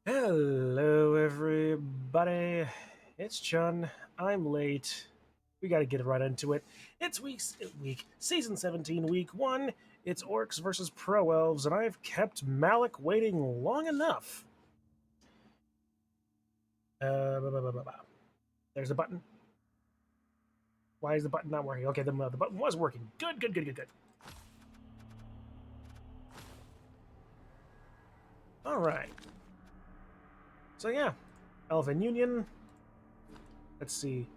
Hello, everybody. It's Chun. I'm late. We gotta get right into it. It's season 17, week 1. It's Orcs versus Pro Elves, and I've kept Malik waiting long enough. There's a button. Why is the button not working? Okay, the button was working. Good, good, good, good, good. All right. So yeah, Elven Union. Let's see.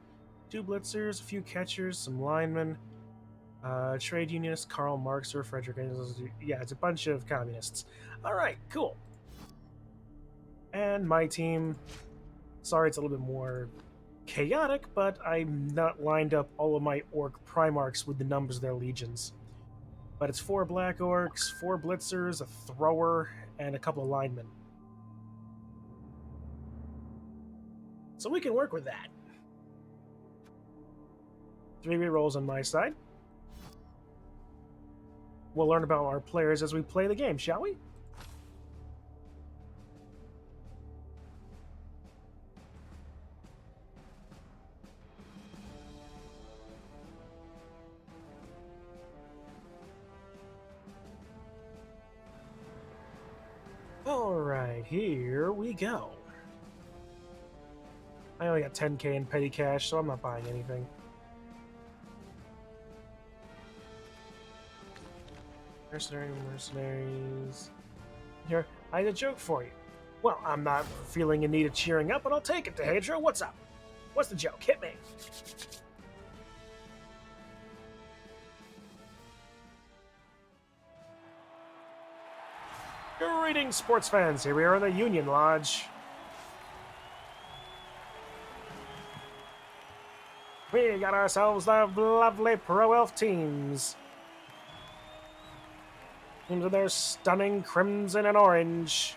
2 blitzers, a few catchers, some linemen. Trade unionist Karl Marx or Frederick Engels. Yeah, it's a bunch of communists. All right, cool. And my team. Sorry, it's a little bit more chaotic, but I'm not lined up all of my orc primarchs with the numbers of their legions. But it's 4 black orcs, 4 blitzers, a thrower, and a couple of linemen. So we can work with that. 3 rerolls on my side. We'll learn about our players as we play the game, shall we? Alright, here we go. I only got 10k in petty cash, so I'm not buying anything. Mercenaries. Here, I had a joke for you. Well, I'm not feeling in need of cheering up, but I'll take it, Dehedra. What's up? What's the joke? Hit me. Greetings, sports fans. Here we are in the Union Lodge. We got ourselves the lovely Pro Elf teams. Teams with their stunning crimson and orange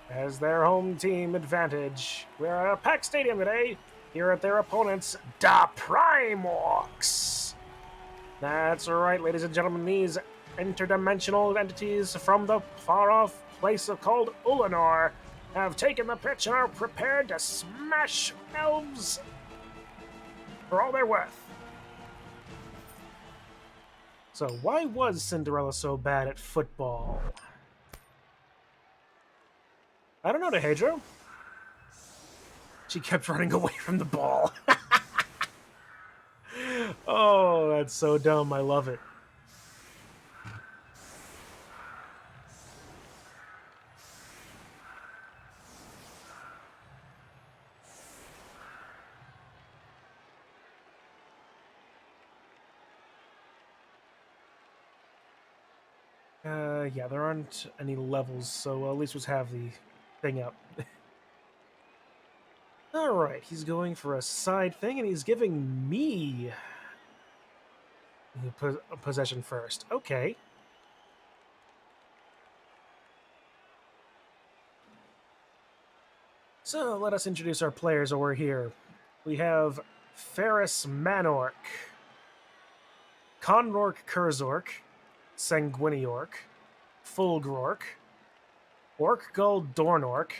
as their home team advantage. We're at a packed stadium today, here at their opponents, DA-PRIMEOKS. That's right, ladies and gentlemen, these interdimensional entities from the far-off place called Ulanor have taken the pitch and are prepared to smash elves for all they're worth. So why was Cinderella so bad at football? I don't know, Dehedro. She kept running away from the ball. Oh, that's so dumb. I love it. Yeah, there aren't any levels, so at least let's have the thing up. Alright, he's going for a side thing, and he's giving me possession first. Okay. So, let us introduce our players over here. We have Ferris Manorc, Conrork Kurzork, Sanguiniork, Fulgrork, Orkgull Dornork,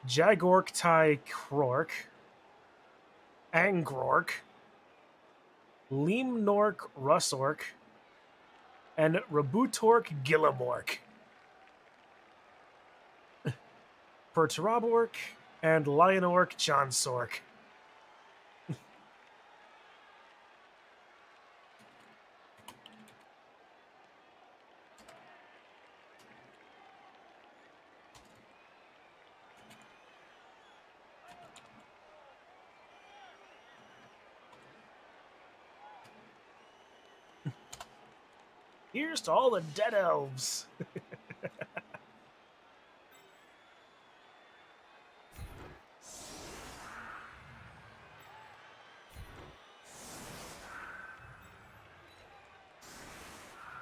Jagork Tai Krork, Angrork, Limnork Russork, and Rabutork Gillamork. Perturabork and Lionork Johnsork. Here's to all the dead elves.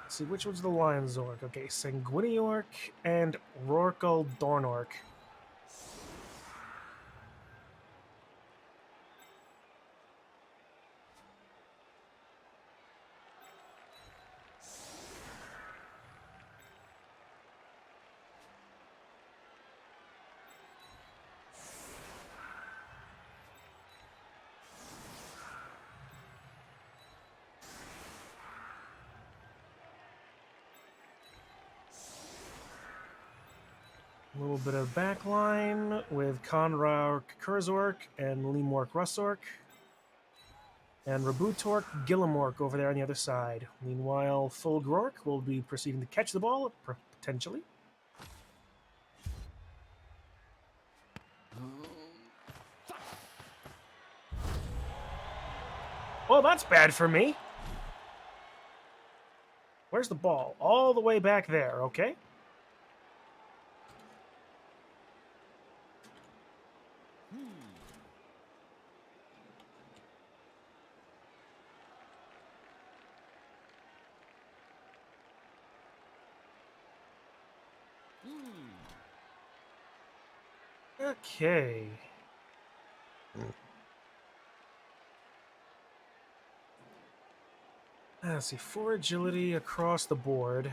Let's see, which one's the Lion's Orc? Okay, Sanguiniork and Rorkel Dornork. A little bit of backline with Conrar Kurzork and Lemork Russork. And Rabutork Gillimork over there on the other side. Meanwhile, Full Grork will be proceeding to catch the ball, potentially. Well, that's bad for me. Where's the ball? All the way back there, okay. Okay. Let's see, 4 agility across the board.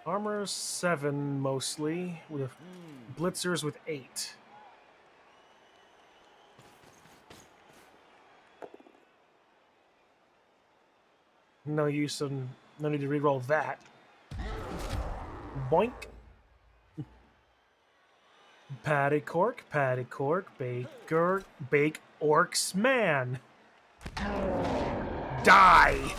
Armor 7 mostly, with blitzers with 8. No use in, no need to reroll that. Boink. Patty cork, baker, bake, orcs, man. Die!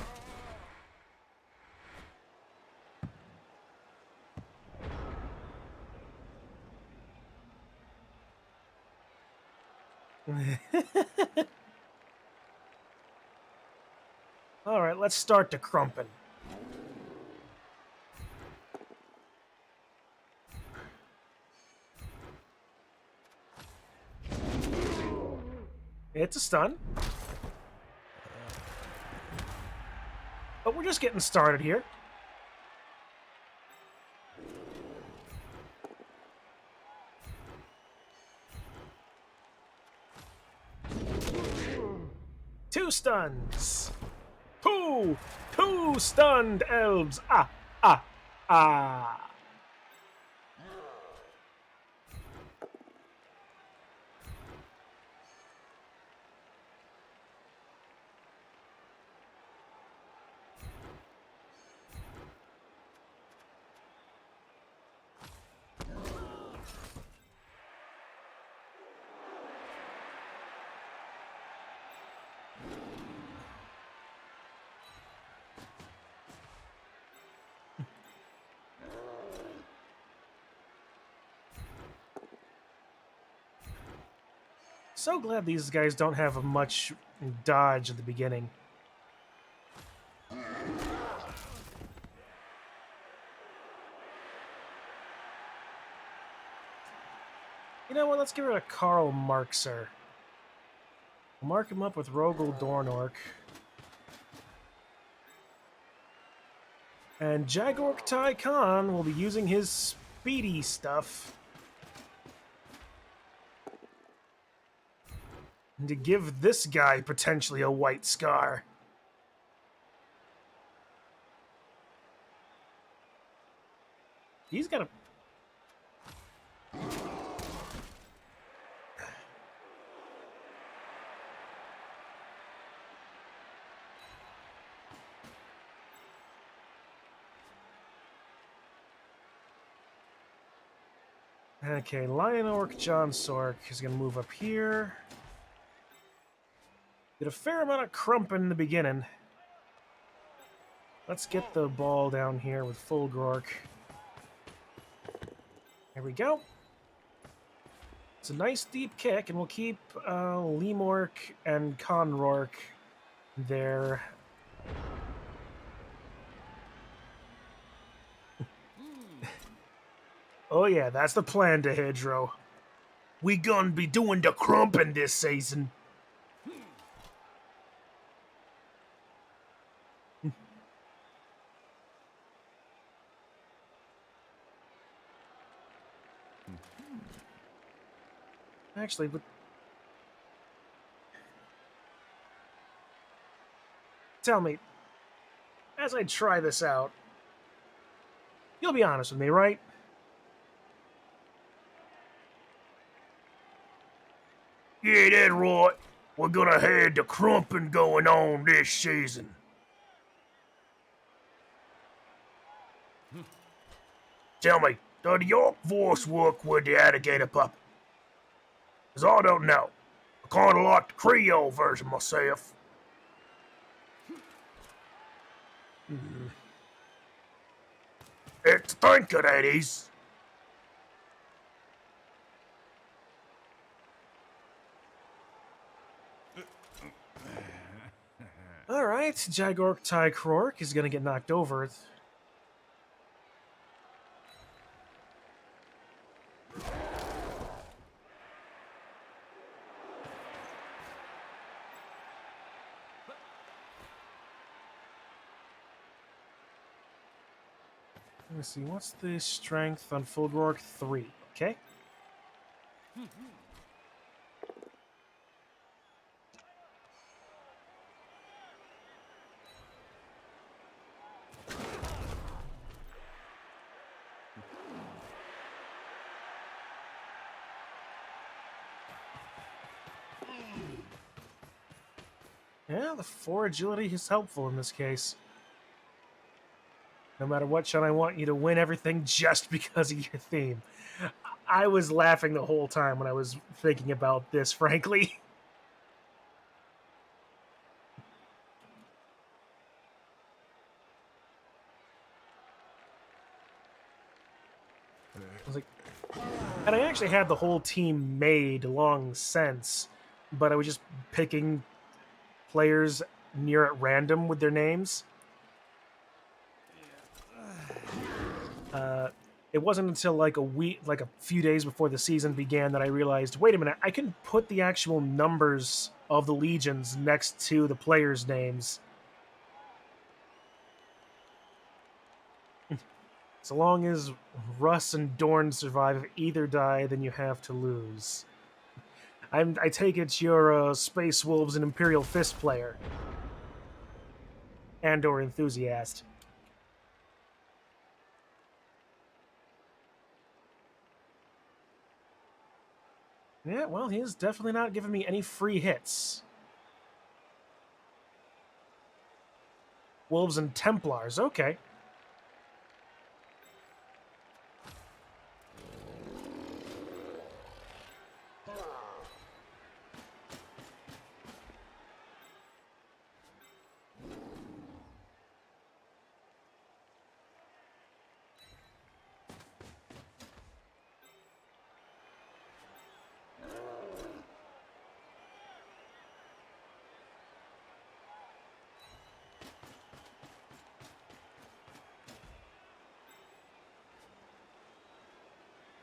Alright, let's start the crumping. It's a stun. But we're just getting started here. Two stuns. Two stunned elves. Ah. So glad these guys don't have much dodge at the beginning. You know what, let's get rid of Karl Marxer. We'll mark him up with Rogel Dornork. And Jagork Tai Khan will be using his speedy stuff to give this guy potentially a white scar. He's got a... Okay, Lion Orc John Sork is going to move up here. Did a fair amount of crump in the beginning. Let's get the ball down here with Full Grork. There we go. It's a nice deep kick, and we'll keep Lemork and Conrork there. Oh yeah, that's the plan, Dehedro. We gonna be doing the crumping this season. Actually, but tell me, as I try this out, you'll be honest with me, right? Yeah, that's right. We're gonna have the crumping going on this season. tell me, does the Orc voice work with the alligator puppet? 'Cause I don't know. I kinda like the Creole version myself. It's a thinker, that is. Alright, Jagork Ty Krork is gonna get knocked over. Let me see, what's the strength on Fuldrork? 3, okay? Yeah, the 4 agility is helpful in this case. No matter what, Sean, I want you to win everything just because of your theme. I was laughing the whole time when I was thinking about this, frankly. I was like, and I actually had the whole team made long since, but I was just picking players near at random with their names. It wasn't until like a few days before the season began that I realized, wait a minute, I can put the actual numbers of the legions next to the players' names. So long as Russ and Dorn survive, if either die, then you have to lose. I take it you're a Space Wolves and Imperial Fist player. And/or enthusiast. Yeah, well, he is definitely not giving me any free hits. Wolves and Templars, okay.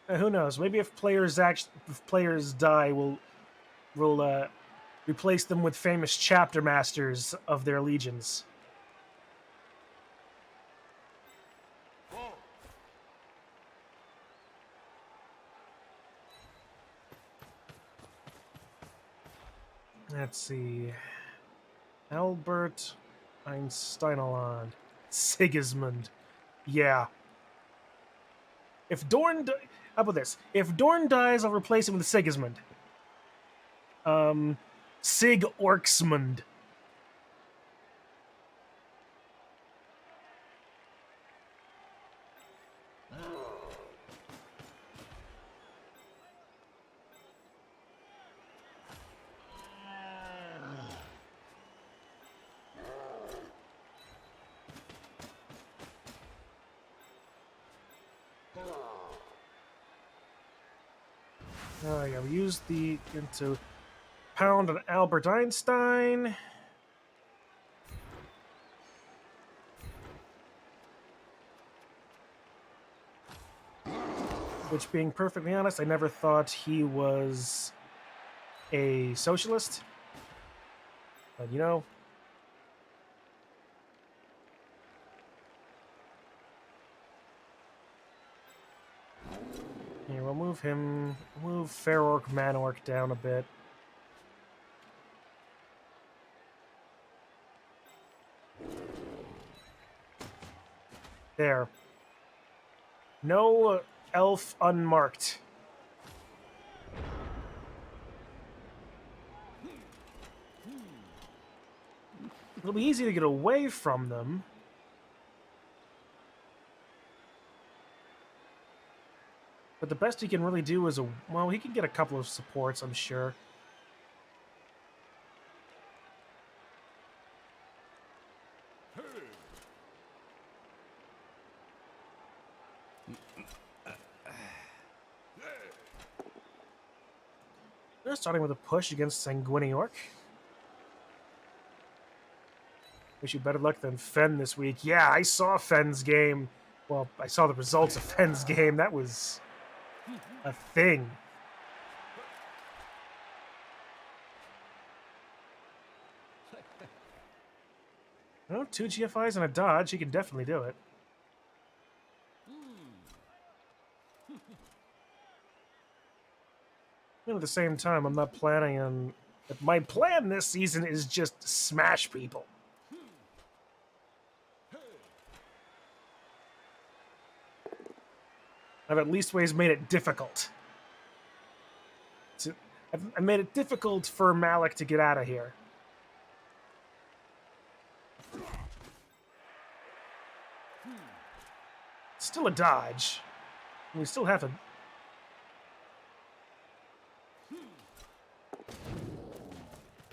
Who knows? Maybe if players die, we'll replace them with famous chapter masters of their legions. Let's see. Albert Einsteinland. Sigismund. Yeah. If Dorn... How about this? If Dorn dies, I'll replace him with Sigismund. Sig Orcsmund. Oh yeah, we used the into pound on Albert Einstein. Which, being perfectly honest, I never thought he was a socialist. But you know. Here, we'll move him. Move Fair Orc Man Orc down a bit. There. No elf unmarked. It'll be easy to get away from them. But the best he can really do is well, he can get a couple of supports, I'm sure. They're starting with a push against Sanguini Orc. Wish you better luck than Fen this week. Yeah, I saw Fen's game. Well, I saw the results of Fen's game. That was a thing. Well, 2 GFIs and a dodge. He can definitely do it. And at the same time, I'm not planning on... My plan this season is just smash people. I've at least ways made it difficult. I made it difficult for Malik to get out of here. Still a dodge. We still have to...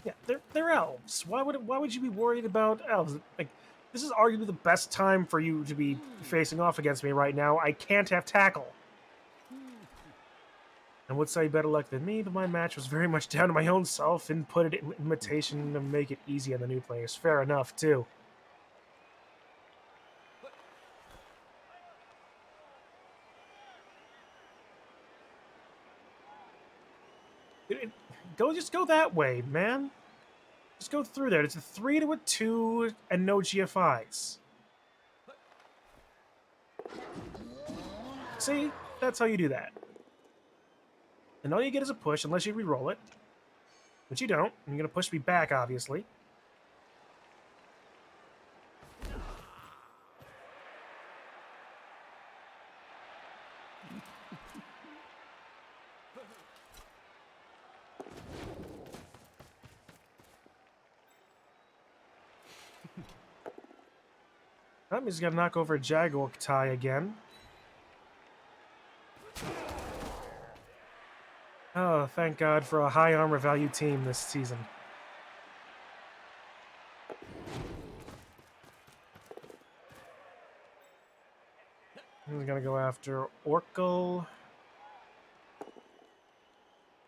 Yeah, they're elves. Why would you be worried about elves? Like, this is arguably the best time for you to be facing off against me right now. I can't have tackle. I would say better luck than me, but my match was very much down to my own self-inputted imitation to make it easy on the new players. Fair enough, too. Just go that way, man. Just go through there. It's a 3 to a 2 and no GFIs. See? That's how you do that. And all you get is a push, unless you re-roll it. But you don't. You're going to push me back, obviously. He's going to knock over Jaguar tie again. Oh, thank God for a high armor value team this season. He's going to go after Orcal.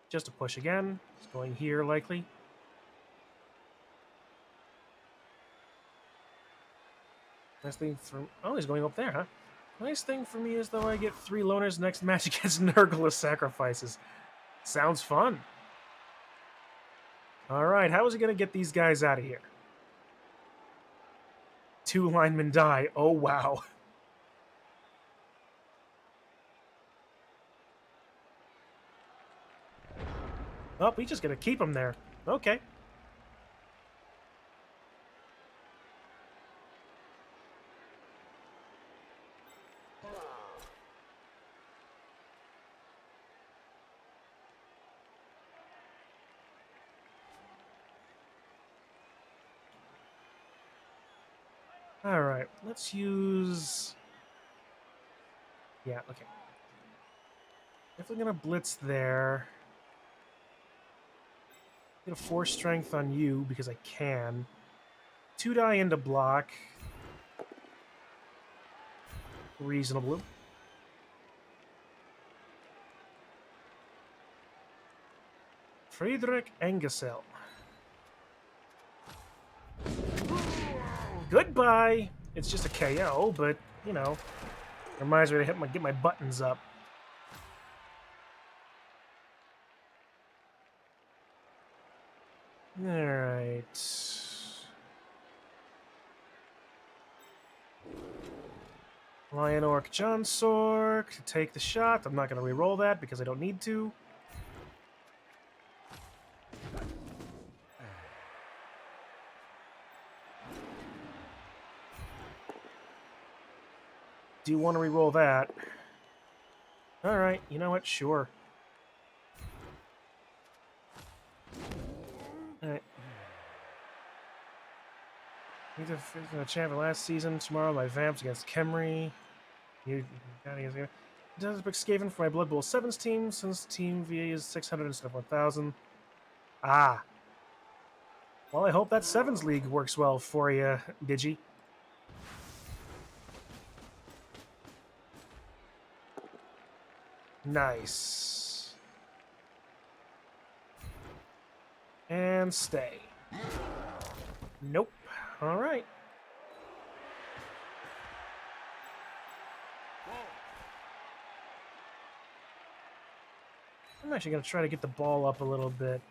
Just a push again. He's going here, likely. Nice thing for... Oh, he's going up there, huh? Nice thing for me is, though, I get 3 loners next match against Nurgle's Sacrifices. Sounds fun. Alright, how is he going to get these guys out of here? 2 linemen die. Oh, wow. Oh, we just going to keep him there. Okay. Alright, let's use... Yeah, okay. Definitely gonna blitz there. Get a 4 strength on you, because I can. 2 die into block. Reasonable. Friedrich Engesel. Goodbye! It's just a KO, but, you know, reminds me to get my buttons up. Alright. Lion Orc John Sork to take the shot. I'm not going to re-roll that because I don't need to. Do you want to re-roll that? Alright, you know what? Sure. Alright. Need to champion last season. Tomorrow, my Vamps against Kemri. Does Skaven for my Blood Bowl 7s team, since Team VA is 600 instead of 1,000. Ah. Well, I hope that 7s League works well for you, Digi. Nice. And stay. Nope. All right. I'm actually going to try to get the ball up a little bit.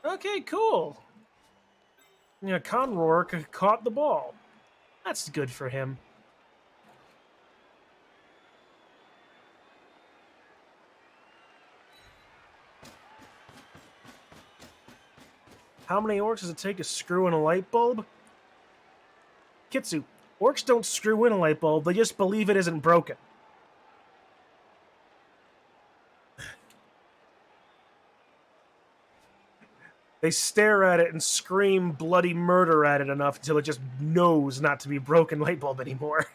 Okay, cool. Yeah, Conrourke caught the ball. That's good for him. How many orcs does it take to screw in a light bulb? Kitsu, orcs don't screw in a light bulb, they just believe it isn't broken. They stare at it and scream bloody murder at it enough until it just knows not to be broken light bulb anymore.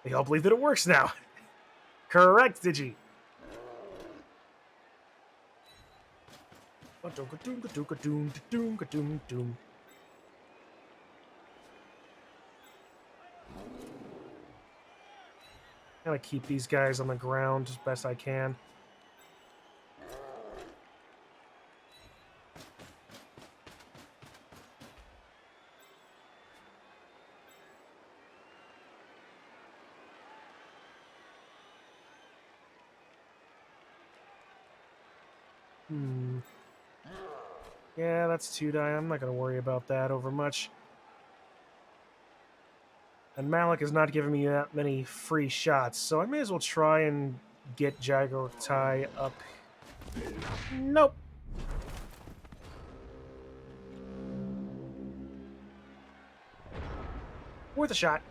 They all believe that it works now. Correct, Digi. Gotta keep these guys on the ground as best I can. Yeah, that's 2 die. I'm not going to worry about that over much. And Malik is not giving me that many free shots, so I may as well try and get Jagortai up. Nope. Worth a shot.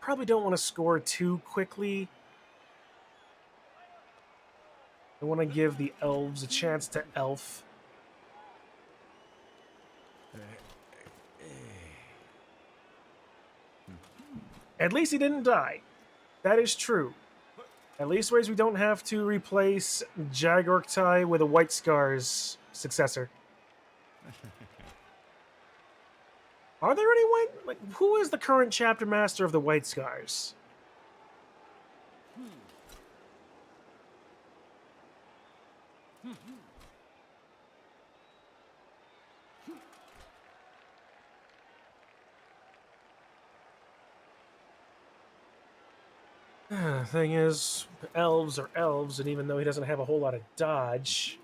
Probably don't want to score too quickly. I want to give the elves a chance to elf. At least he didn't die. That is true. At least ways we don't have to replace Jagortai with a White Scars successor. Are there any white... Like, who is the current chapter master of the White Scars? Thing is, elves are elves, and even though he doesn't have a whole lot of dodge...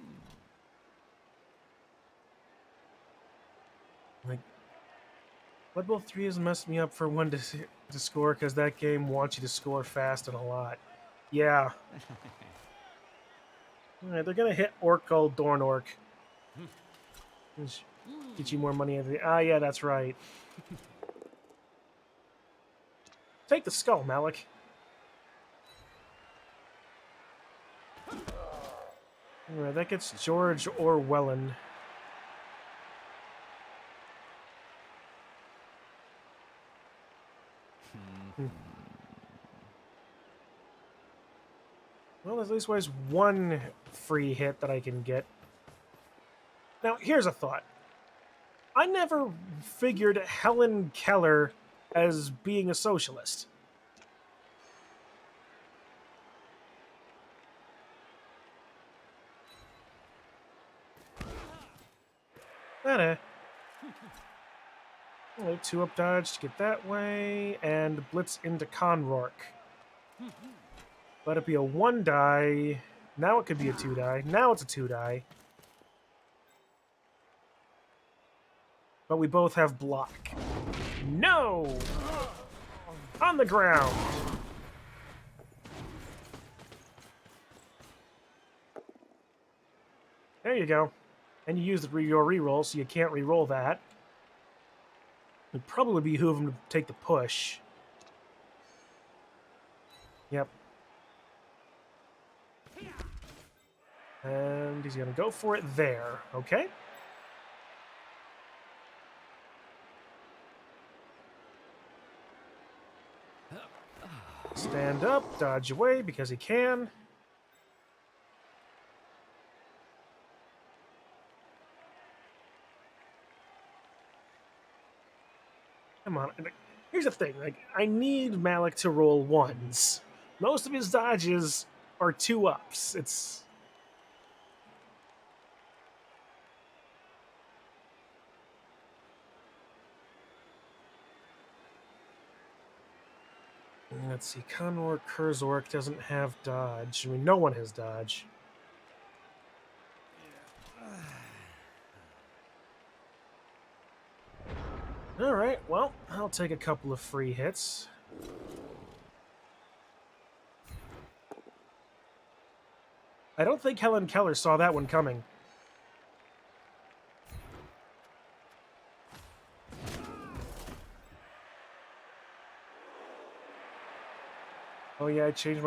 Like, Blood Bowl 3 has messed me up for one to score, because that game wants you to score fast and a lot. Yeah. Alright, they're gonna hit Orc called Dorn Orc. Get you more money. Ah, yeah, that's right. Take the skull, Malik. Alright, that gets George Orwellin. Well, there's at least always one free hit that I can get. Now, here's a thought. I never figured Helen Keller as being a socialist. Only 2 up dodge to get that way, and blitz into Conrourke. Let it be a 1 die. Now it could be a 2 die. Now it's a 2 die. But we both have block. No! On the ground! There you go. And you use your reroll, so you can't reroll that. It probably would behoove him to take the push. Yep. And he's gonna go for it there. Okay. Stand up, dodge away because he can. Come on. Here's the thing. Like, I need Malik to roll ones. Most of his dodges are 2-ups. It's... Let's see. Conor Kurzork doesn't have dodge. I mean, no one has dodge. Alright, well, I'll take a couple of free hits. I don't think Helen Keller saw that one coming. Oh yeah, I changed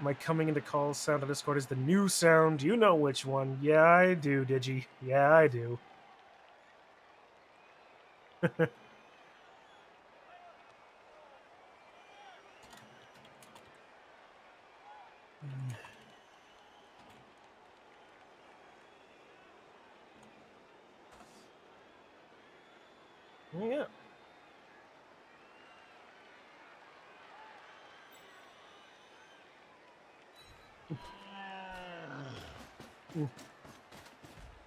my coming into calls sound on Discord is the new sound. You know which one. Yeah, I do, Digi. Yeah, I do. Yeah.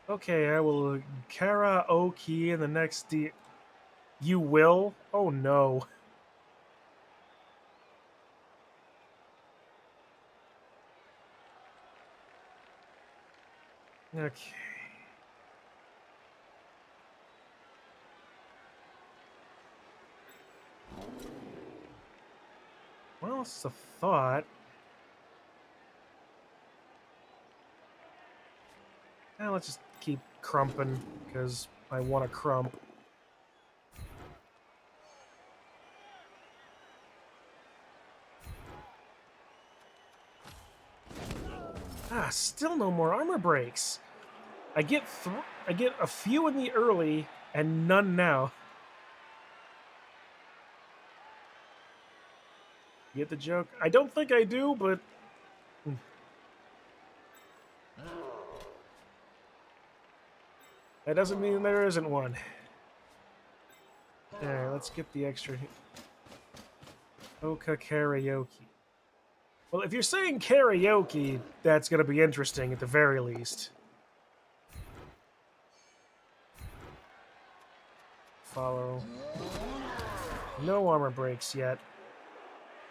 Okay, I will karaoke in the next You will? Oh no. Okay. Well, it's a thought. Now let's just keep crumping, because I want to crump. Ah, still no more armor breaks. I get a few in the early, and none now. You get the joke? I don't think I do, but... That doesn't mean there isn't one. Alright, let's get the extra... Oka karaoke. Well, if you're saying karaoke, that's going to be interesting at the very least. Follow. No armor breaks yet.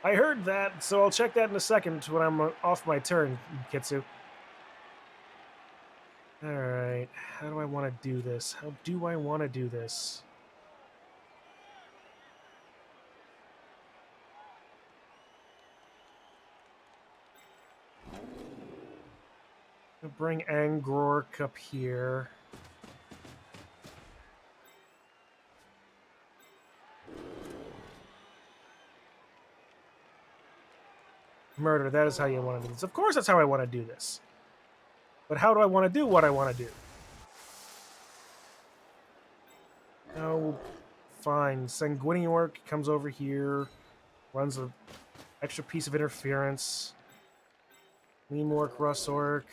I heard that, so I'll check that in a second when I'm off my turn, Kitsu. Alright, how do I want to do this? How do I want to do this? I'll bring Angrork up here. Murder, that is how you want to do this. Of course that's how I want to do this. But how do I want to do what I want to do? Oh, fine. Sanguiniork comes over here, runs an extra piece of interference. Lemork, Russork.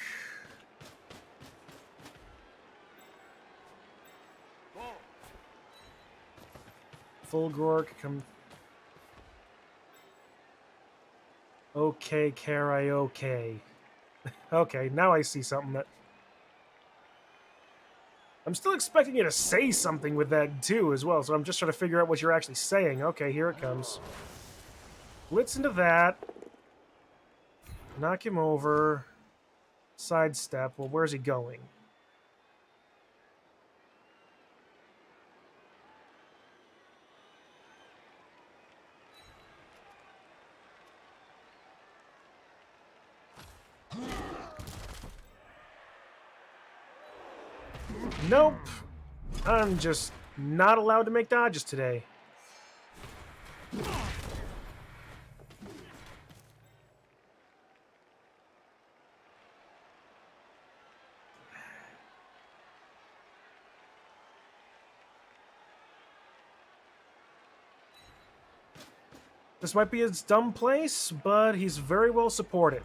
Fulgrork come. Okay, karaoke. Okay, now I see something that... I'm still expecting you to say something with that too as well, so I'm just trying to figure out what you're actually saying. Okay, here it comes. Blitz into that. Knock him over. Sidestep. Well, where's he going? Nope. I'm just not allowed to make dodges today. This might be his dumb place, but he's very well supported.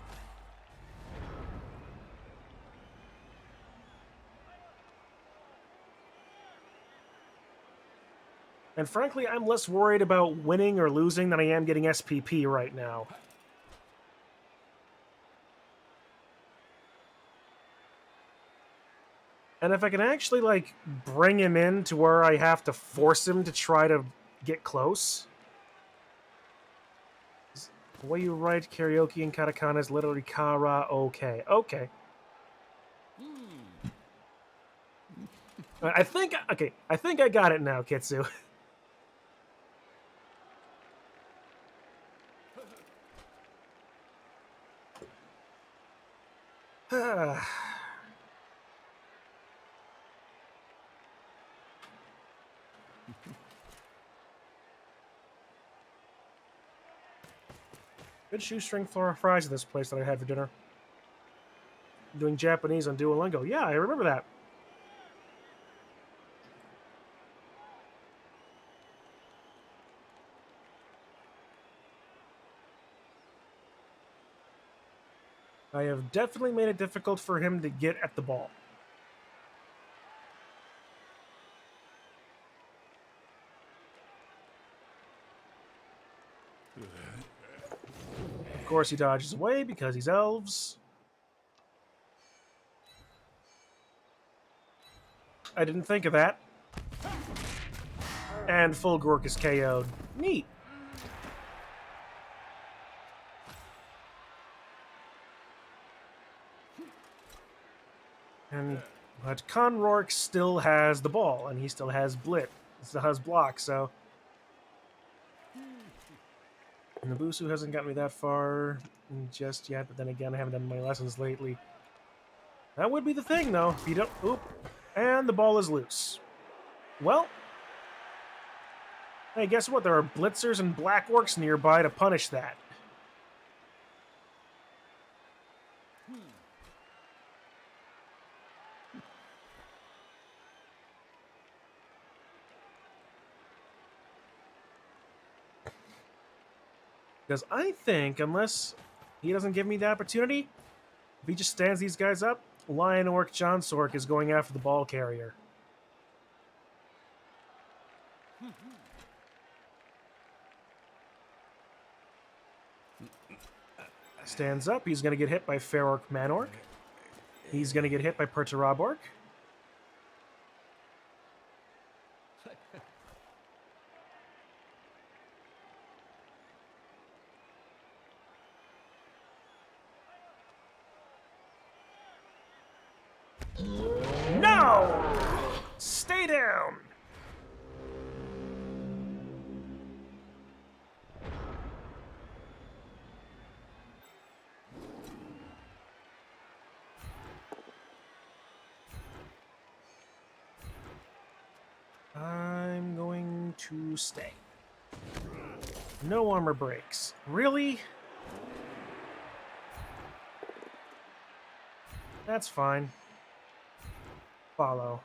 And frankly, I'm less worried about winning or losing than I am getting SPP right now. And if I can actually, like, bring him in to where I have to force him to try to get close. The way you write karaoke in katakana is literally kara-okay. Okay. I think I got it now, Kitsu. Good shoestring fries at this place that I had for dinner. I'm doing Japanese on Duolingo. Yeah, I remember that. I have definitely made it difficult for him to get at the ball. Of course, he dodges away because he's elves. I didn't think of that. And full Gork is KO'd. Neat. But Conrork still has the ball, and he still has Blit. He still has block, so... And Nabusu hasn't gotten me that far just yet, but then again, I haven't done my lessons lately. That would be the thing, though. If you don't... Oop. And the ball is loose. Well... Hey, guess what? There are Blitzers and Black Orcs nearby to punish that. Because I think, unless he doesn't give me the opportunity, if he just stands these guys up, Lion Orc John Sork is going after the ball carrier. Stands up, he's going to get hit by Fair Orc Manorc. He's going to get hit by Perturab Orc. No! Stay down! I'm going to stay. No armor breaks. Really? That's fine. Follow.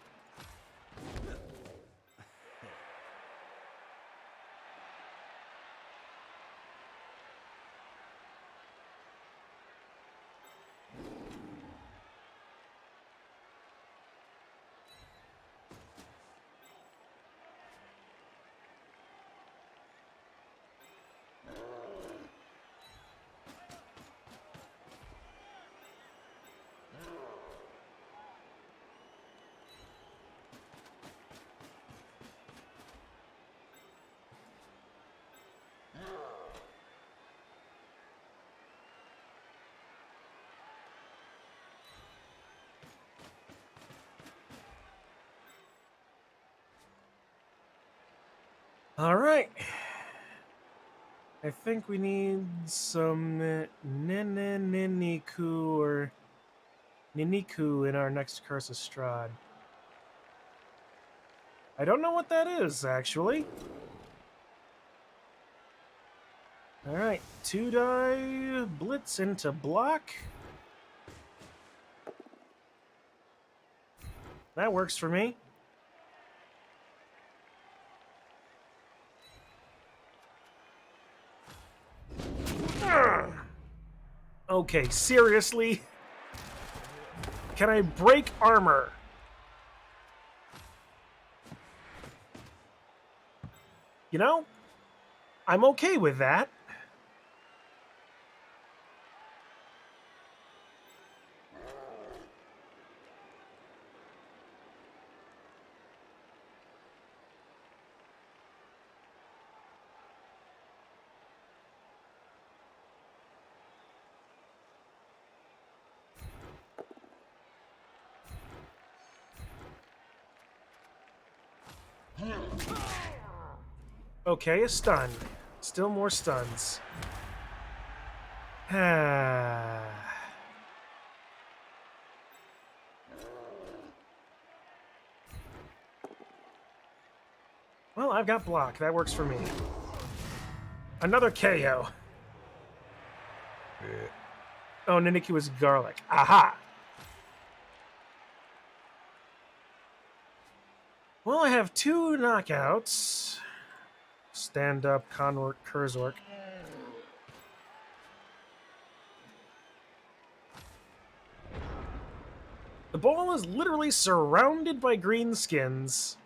All right. I think we need some Niniku or Niniku in our next Curse of Strahd. I don't know what that is, actually. All right, 2-die Blitz into block. That works for me. Okay, seriously? Can I break armor? You know, I'm okay with that. Okay, a stun. Still more stuns. Well, I've got block. That works for me. Another KO. Oh, Niniki was garlic. Aha! Well, I have 2 knockouts. Stand up, Conort, Kurzork. The ball is literally surrounded by green skins.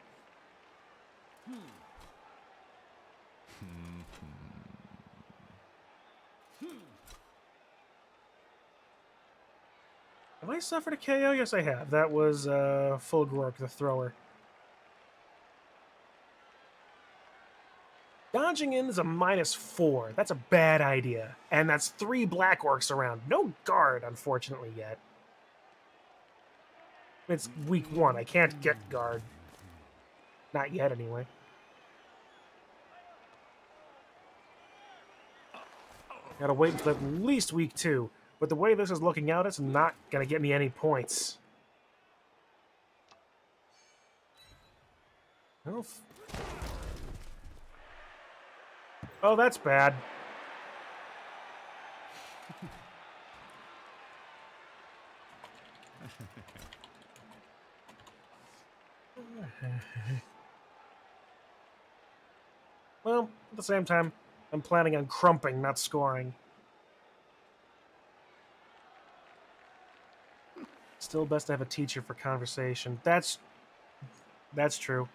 Have I suffered a KO? Yes, I have. That was Full Gork, the thrower. Dodging in is a -4. That's a bad idea. And that's 3 Black Orcs around. No guard, unfortunately, yet. It's week 1. I can't get guard. Not yet, anyway. Gotta wait until at least week 2. But the way this is looking out, it's not gonna get me any points. Oh, that's bad. Well, at the same time, I'm planning on crumping, not scoring. Still best to have a teacher for conversation. That's true.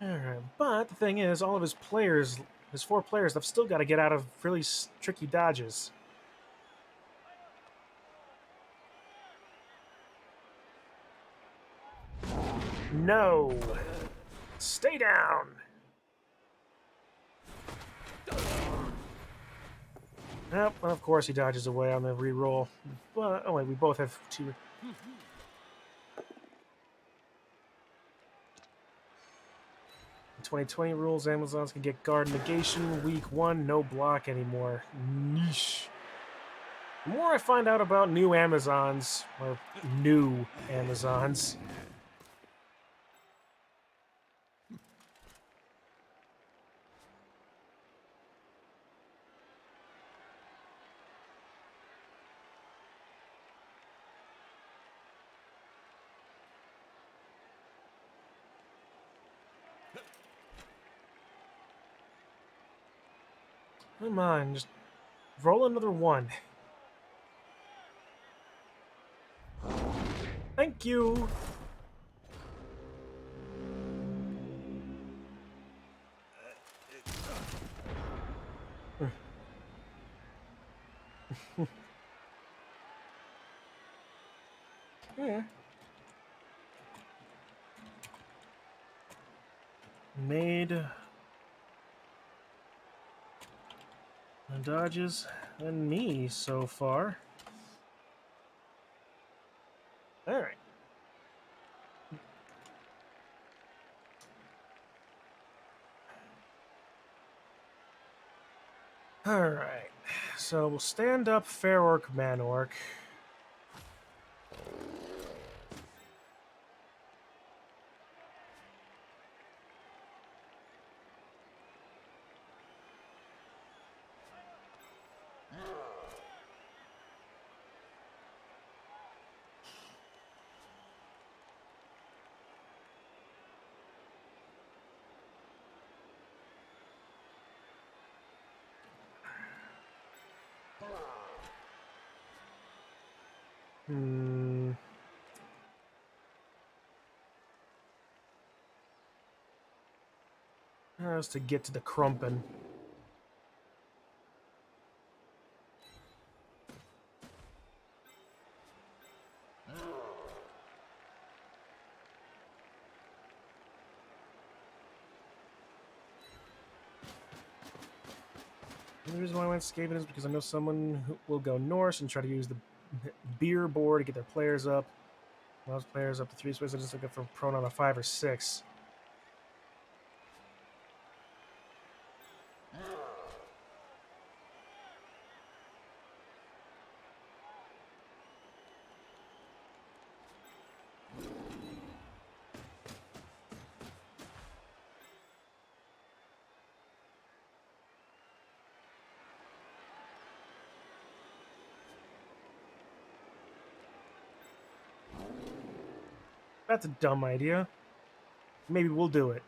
Alright, but the thing is, all of his players, his 4 players, have still got to get out of really tricky dodges. No! Stay down! Yep, well, of course he dodges away on the reroll. But, oh wait, we both have 2. In 2020 rules, Amazons can get guard negation. Week 1, no block anymore. Niche. The more I find out about new Amazons, or new Amazons, come on, just roll another 1. Thank you! Yeah. Made dodges and me so far. Alright. Alright. So we'll stand up Fair Orc, Man Orc. Hmm. Has to get to the KRUMPin. The reason why I went escaping is because I know someone who will go north and try to use the beer board to get their players up. Allows players up to 3 spaces. I just looking for prone on a 5 or 6. That's a dumb idea. Maybe we'll do it.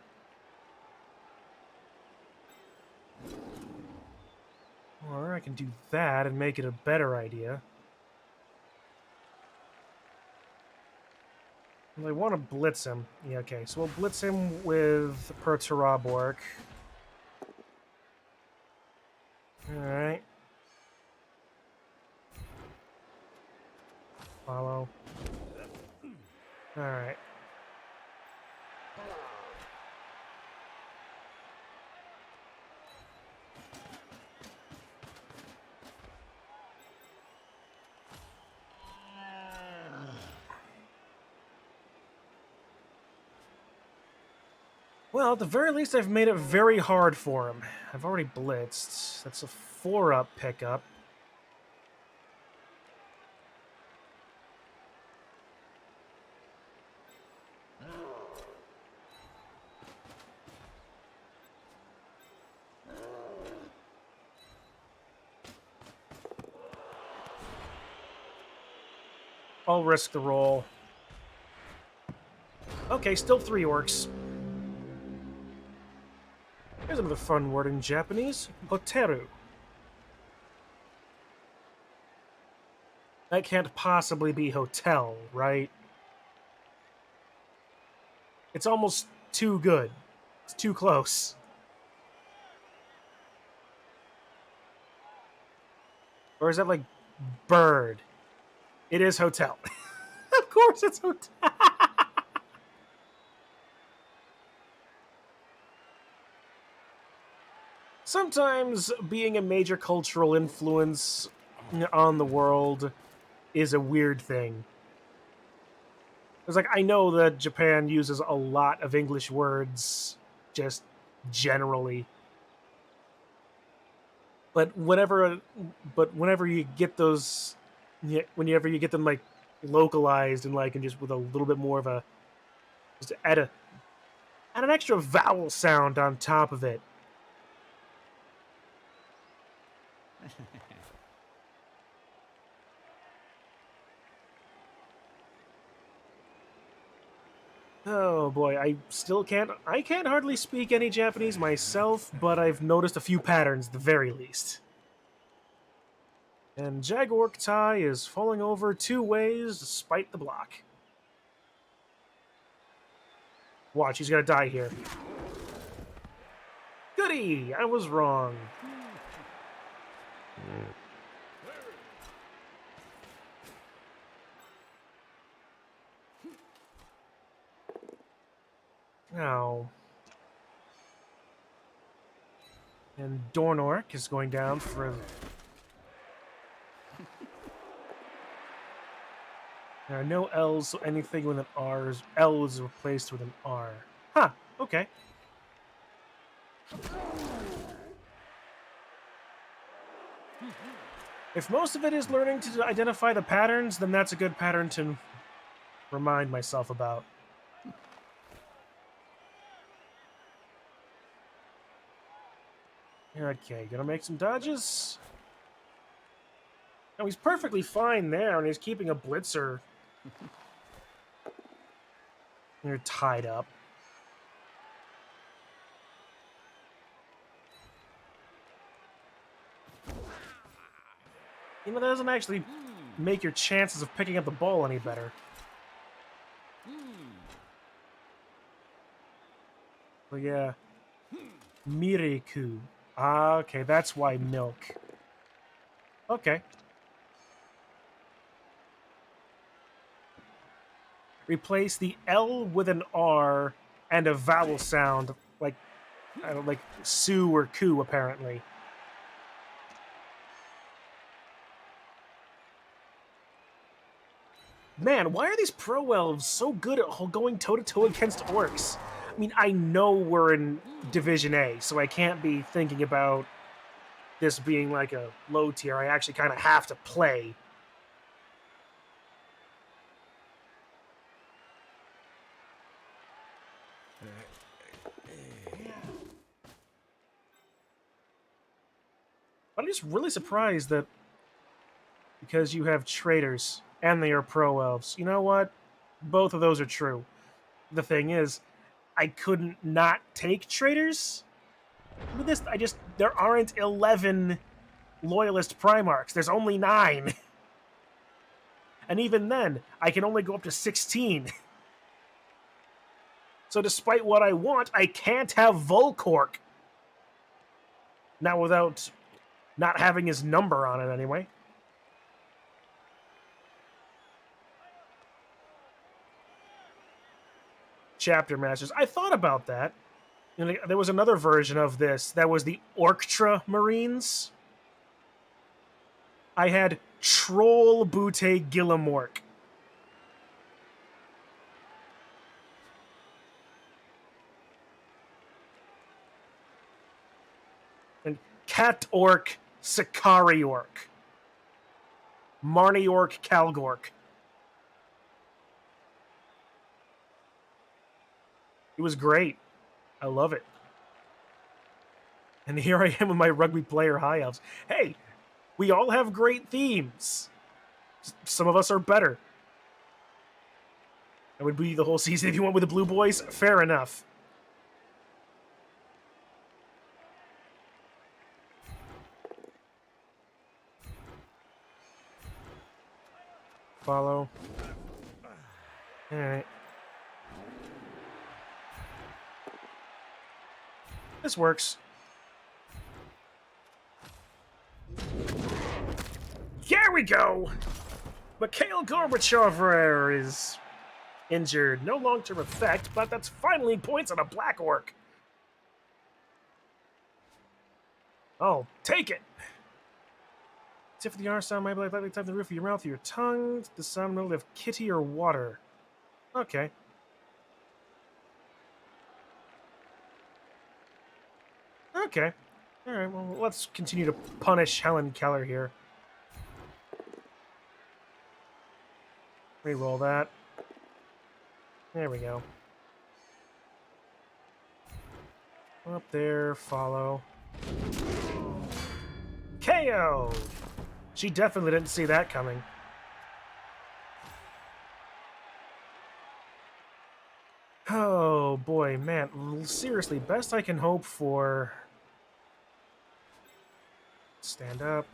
Or I can do that and make it a better idea. I want to blitz him. Yeah, okay. So we'll blitz him with Perturabork. Alright. Follow. Alright. Well, at the very least, I've made it very hard for him. I've already blitzed. That's a 4-up pickup. I'll risk the roll. Okay, still 3 orcs. Here's another fun word in Japanese. Hoteru. That can't possibly be hotel, right? It's almost too good. It's too close. Or is that like bird? It is hotel. Of course it's hotel. Sometimes being a major cultural influence on the world is a weird thing. It's like, I know that Japan uses a lot of English words just generally. But whenever you get those, whenever you get them like localized and like and just with a little bit more of a, just add an extra vowel sound on top of it. Oh boy, I can't hardly speak any Japanese myself, but I've noticed a few patterns at the very least. And Jaguar Tai is falling over 2 ways despite the block. Watch, he's gonna die here. Goody! I was wrong. Ow. And Dornork is going down for... There are no L's, so anything with an R is... L is replaced with an R. Huh, okay. If most of it is learning to identify the patterns, then that's a good pattern to remind myself about. Okay, gonna make some dodges. Now he's perfectly fine there, and he's keeping a blitzer. You're tied up. You know, that doesn't actually make your chances of picking up the ball any better. So yeah. Miriku. Ah, okay, that's why milk. Okay. Replace the L with an R and a vowel sound, like, I don't like Sue or Koo, apparently. Man, why are these pro elves so good at going toe-to-toe against orcs? I mean, I know we're in Division A, so I can't be thinking about this being like a low tier. I actually kind of have to play. But I'm just really surprised that because you have traders and they are pro elves. You know what? Both of those are true. The thing is, I couldn't not take traders. With this, there aren't 11 loyalist Primarchs. There's only 9. And even then, I can only go up to 16. So despite what I want, I can't have Volcork. Now without not having his number on it anyway. Chapter Masters. I thought about that. There was another version of this that was the Orctra Marines. I had Troll Butte Gillimork. And Cat Orc Sakari Orc. Marnie Orc Calgork. It was great. I love it. And here I am with my rugby player high elves. Hey, we all have great themes. Some of us are better. That would be the whole season if you went with the Blue Boys. Fair enough. Follow. Alright. This works. Here we go! Mikhail Gorbachev is injured. No long-term effect, but that's finally points on a Black Orc. Oh, take it! Tip for the R sound might be likely type the roof of your mouth or your tongue. The sound middle of kitty or water. Okay. Okay. Alright, well, let's continue to punish Helen Keller here. Reroll that. There we go. Up there, follow. KO! She definitely didn't see that coming. Oh boy, man. Seriously, best I can hope for... Stand up.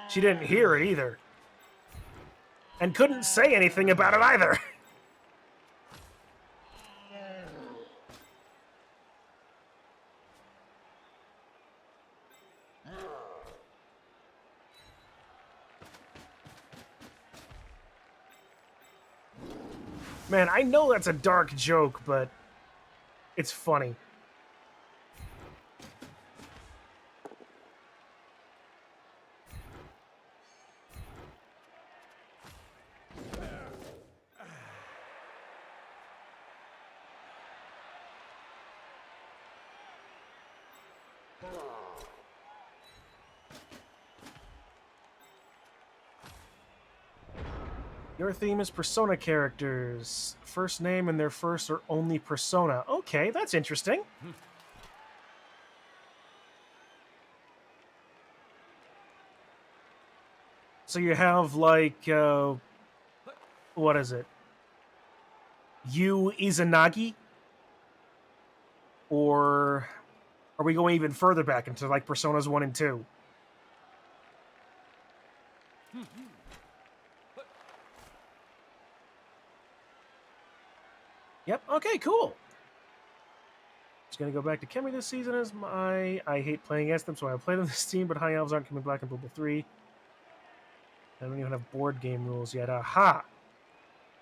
She didn't hear it either. And couldn't say anything about it either. Man, I know that's a dark joke, but it's funny. Your theme is persona characters. First name and their first or only persona. Okay, that's interesting. So you have, like, what is it? Yu Izanagi? Or Are we going even further back into, like, Personas 1 and 2? Yep, okay, cool. Just gonna go back to Kemi this season as my... I hate playing against them, so I play them this team, but High Elves aren't coming back in Blue 3. I don't even have board game rules yet. Aha!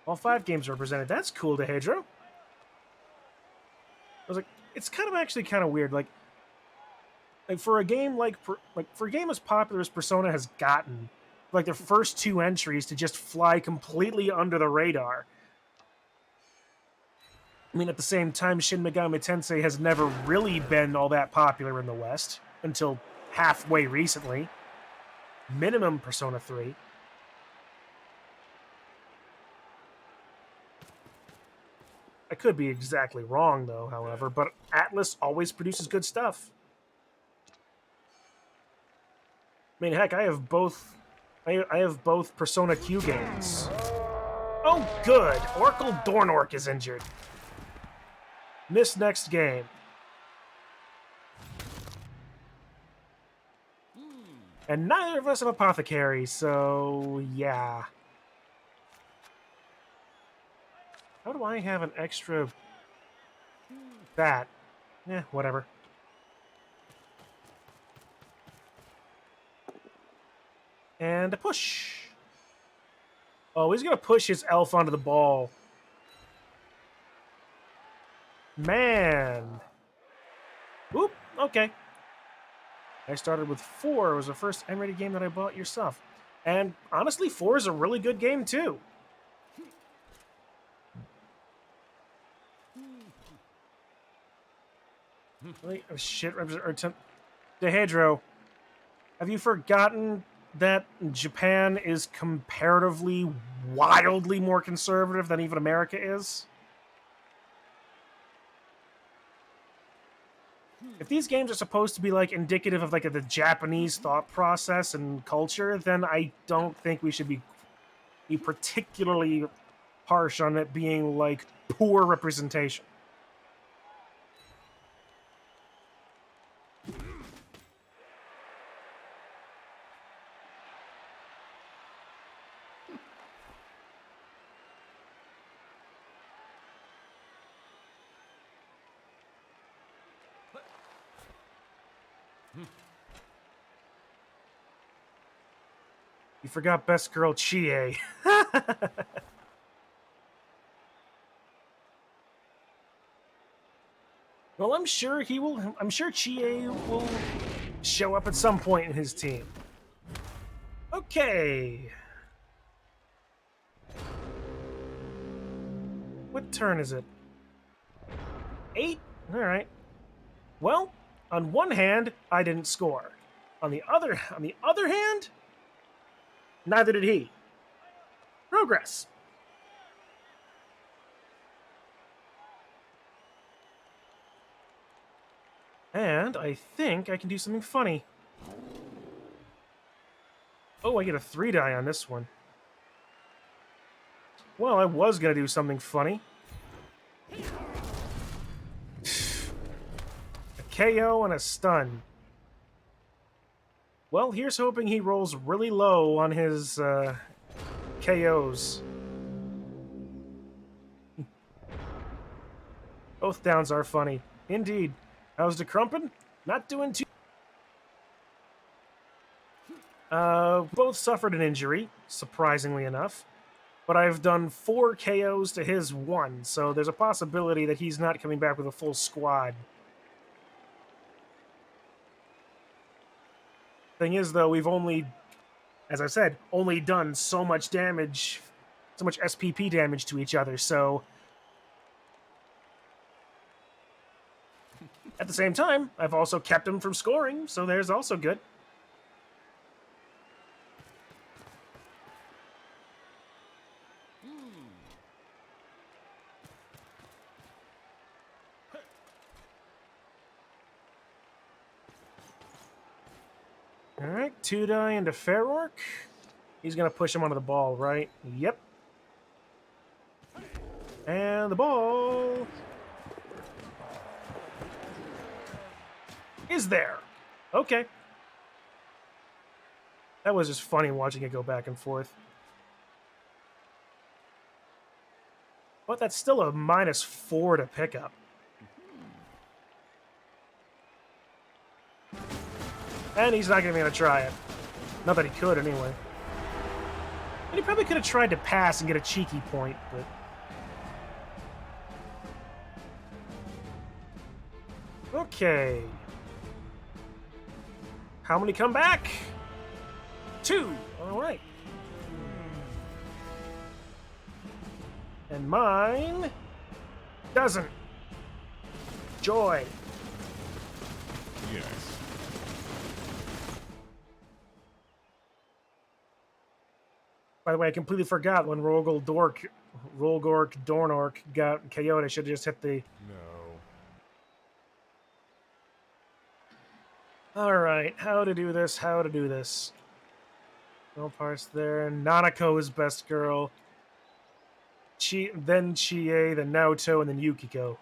All 5 games are represented. That's cool, DeHedro. I was like, it's kind of actually kind of weird. Like for a game for a game as popular as Persona has gotten, like their first 2 entries to just fly completely under the radar. I mean, at the same time, Shin Megami Tensei has never really been all that popular in the West until halfway recently. Minimum Persona 3. I could be exactly wrong, though, however, but Atlas always produces good stuff. I mean, heck, I have both Persona Q games. Oh, good! Oracle Dornork is injured. Miss next game. And neither of us have Apothecary, so yeah. How do I have an extra... that? Whatever. And a push. Oh, he's going to push his elf onto the ball. Man. Oop, okay. I started with 4. It was the first M-rated game that I bought yourself. And honestly, 4 is a really good game, too. Wait, oh shit, DeHedro, have you forgotten that Japan is comparatively wildly more conservative than even America is? If these games are supposed to be like indicative of like the Japanese thought process and culture, then I don't think we should be particularly harsh on it being like poor representation. You forgot best girl Chie. Well, I'm sure he will. I'm sure Chie will show up at some point in his team. Okay. What turn is it? 8? All right. Well, on one hand, I didn't score. On the other hand, neither did he. Progress. And I think I can do something funny. Oh, I get a 3 die on this one. Well, I was gonna do something funny. A KO and a stun. Well, here's hoping he rolls really low on his KOs. Both downs are funny. Indeed. How's the KRUMPin'? Not doing too... both suffered an injury, surprisingly enough. But I've done 4 KOs to his 1, so there's a possibility that he's not coming back with a full squad. Thing is, though, we've only, as I said, only done so much damage, so much SPP damage to each other, so... At the same time, I've also kept him from scoring, so there's also good. Alright, 2 die into Fair Orc. He's going to push him onto the ball, right? Yep. And the ball... Is there? Okay. That was just funny watching it go back and forth. But that's still a -4 to pick up. And he's not even going to try it. Not that he could, anyway. And he probably could have tried to pass and get a cheeky point, but... Okay. How many come back? 2. All right. And mine doesn't. Joy. Yes. By the way, I completely forgot when Rolgork Dornork got KO'd. I should have just hit the... No. Alright, how to do this, No parts there. Nanako is best girl. Then Chie, then Naoto, and then Yukiko.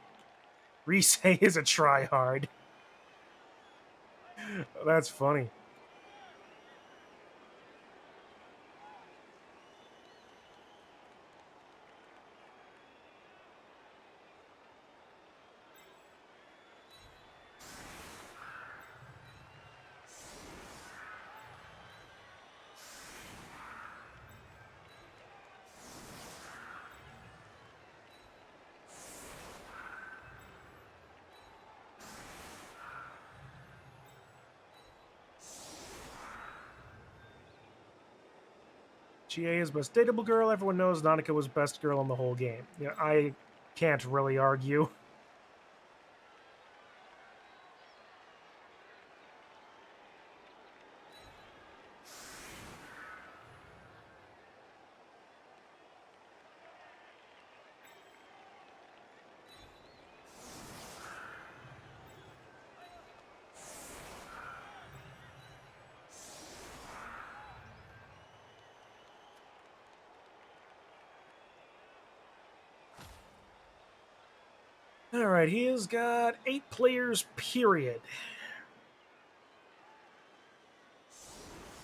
Rise is a tryhard. That's funny. Chie is most dateable girl. Everyone knows Nanako was best girl in the whole game. Yeah, I can't really argue. Alright, he has got 8 players, period.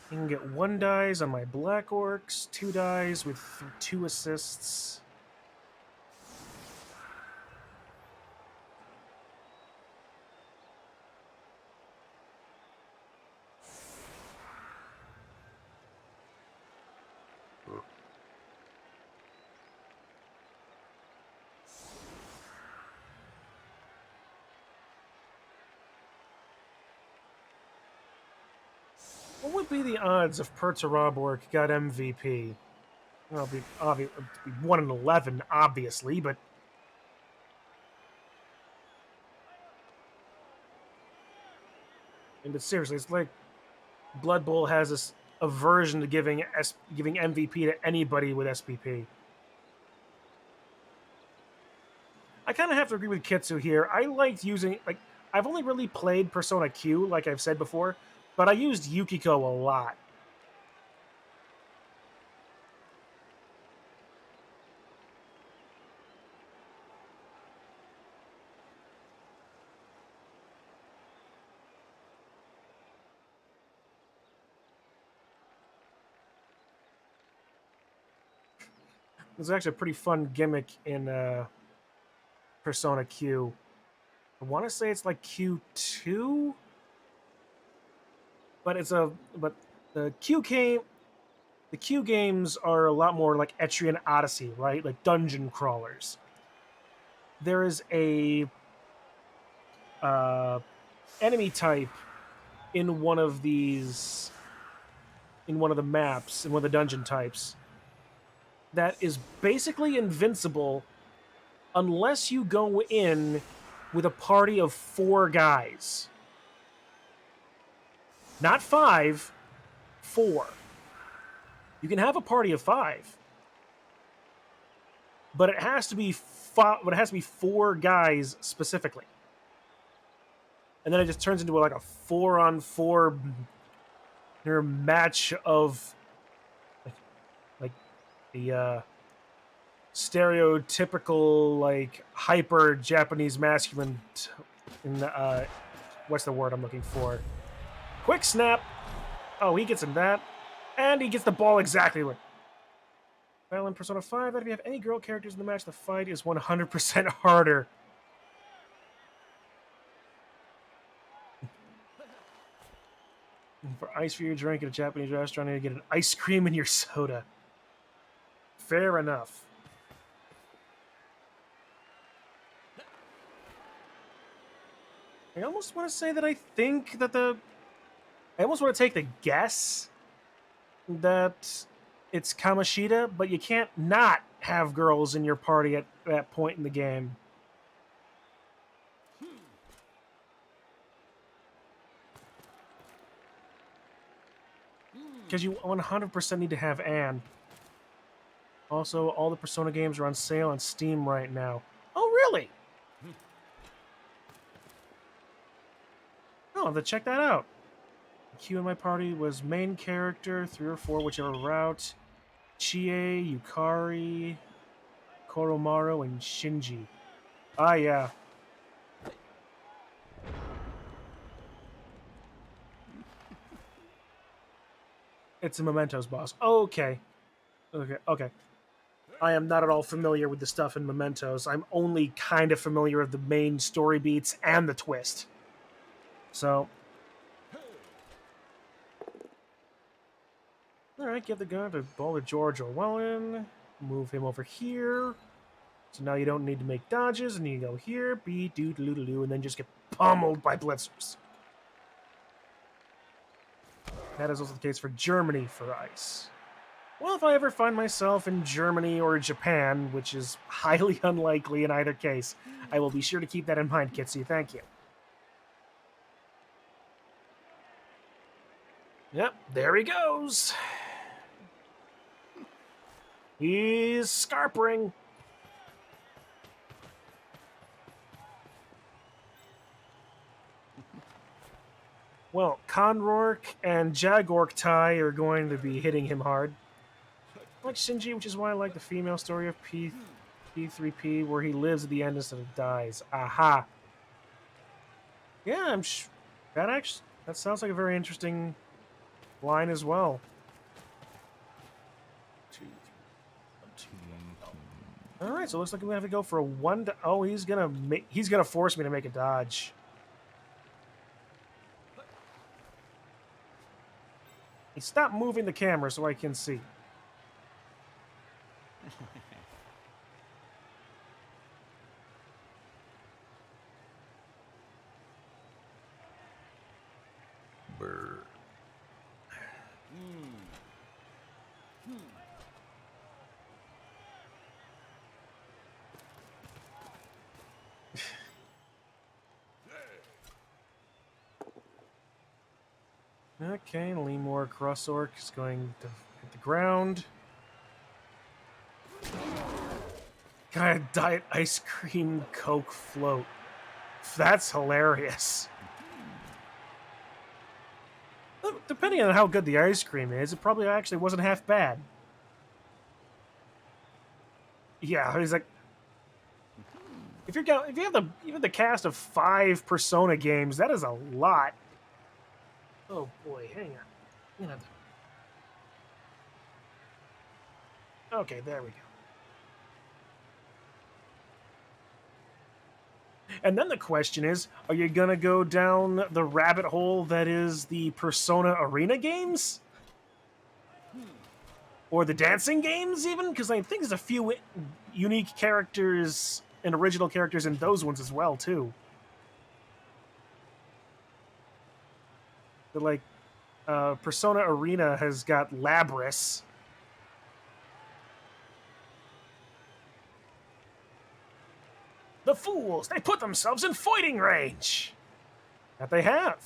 He can get 1 dies on my Black Orcs, 2 dies with 2 assists. What would be the odds if Perturbork got MVP? Well, it'd be 1 in 11, obviously, but... But seriously, it's like Blood Bowl has this aversion to giving MVP to anybody with SPP. I kind of have to agree with Kitsu here. I liked using... I've only really played Persona Q, like I've said before, but I used Yukiko a lot. There's actually a pretty fun gimmick in Persona Q. I want to say it's like Q2, but the Q games are a lot more like Etrian Odyssey, right? Like dungeon crawlers. There is a enemy type in one of the maps, in one of the dungeon types, that is basically invincible unless you go in with a party of 4 guys. Not 5, 4. You can have a party of 5, but it has to be 4 guys specifically. And then it just turns into like a 4-on-4 match of like the stereotypical like hyper Japanese masculine what's the word I'm looking for? Quick snap. Oh, he gets in that. And he gets the ball exactly right. Battle in Persona 5, that if you have any girl characters in the match, the fight is 100% harder. For ice for your drink at a Japanese restaurant, you get an ice cream in your soda. Fair enough. I almost want to say that I think that I almost want to take the guess that it's Kamoshida, but you can't not have girls in your party at that point in the game. Because you 100% need to have Anne. Also, all the Persona games are on sale on Steam right now. Oh, really? Oh, I'll have to check that out. The Q in my party was main character, 3 or 4, whichever route. Chie, Yukari, Koromaru, and Shinji. Ah, yeah. It's a Mementos boss. Okay. Okay. I am not at all familiar with the stuff in Mementos. I'm only kind of familiar with the main story beats and the twist. So. Alright, give the gun to Ball to George Orwellin. Move him over here. So now you don't need to make dodges, and you go here, be doo doo doo doo, and then just get pummeled by blitzers. That is also the case for Germany for ice. Well, if I ever find myself in Germany or Japan, which is highly unlikely in either case, I will be sure to keep that in mind, Kitsy. Thank you. Yep, there he goes. He's scarpering. Well, Conrork and Jagork Tai are going to be hitting him hard. I like Shinji, which is why I like the female story of P3P, where he lives at the end instead of dies. Aha. Yeah, that sounds like a very interesting line as well. All right, so it looks like we have to go for a one. Oh, he's gonna force me to make a dodge. He stopped moving the camera so I can see. Brr. Okay, Lemur Crossork is going to hit the ground. Got a Diet Ice Cream Coke float. That's hilarious. Depending on how good the ice cream is, it probably actually wasn't half bad. Yeah, he's like, if you have even the cast of 5 Persona games, that is a lot. Oh boy, hang on. Okay, there we go. And then the question is, are you gonna go down the rabbit hole that is the Persona Arena games? Or the dancing games, even? Because I think there's a few unique characters and original characters in those ones as well, too. But, like, Persona Arena has got Labris. The fools! They put themselves in fighting range! That they have.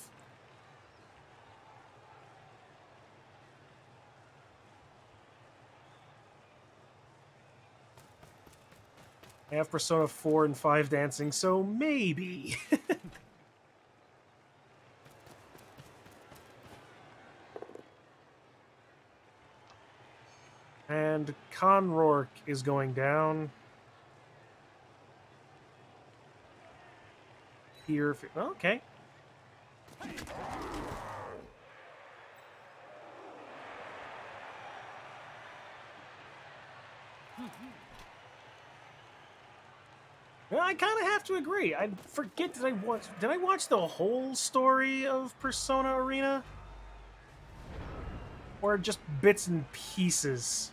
I have Persona 4 and 5 dancing, so maybe. And Conrork is going down. Here. Okay. Well, I kind of have to agree. I forget, did I watch the whole story of Persona Arena? Or just bits and pieces?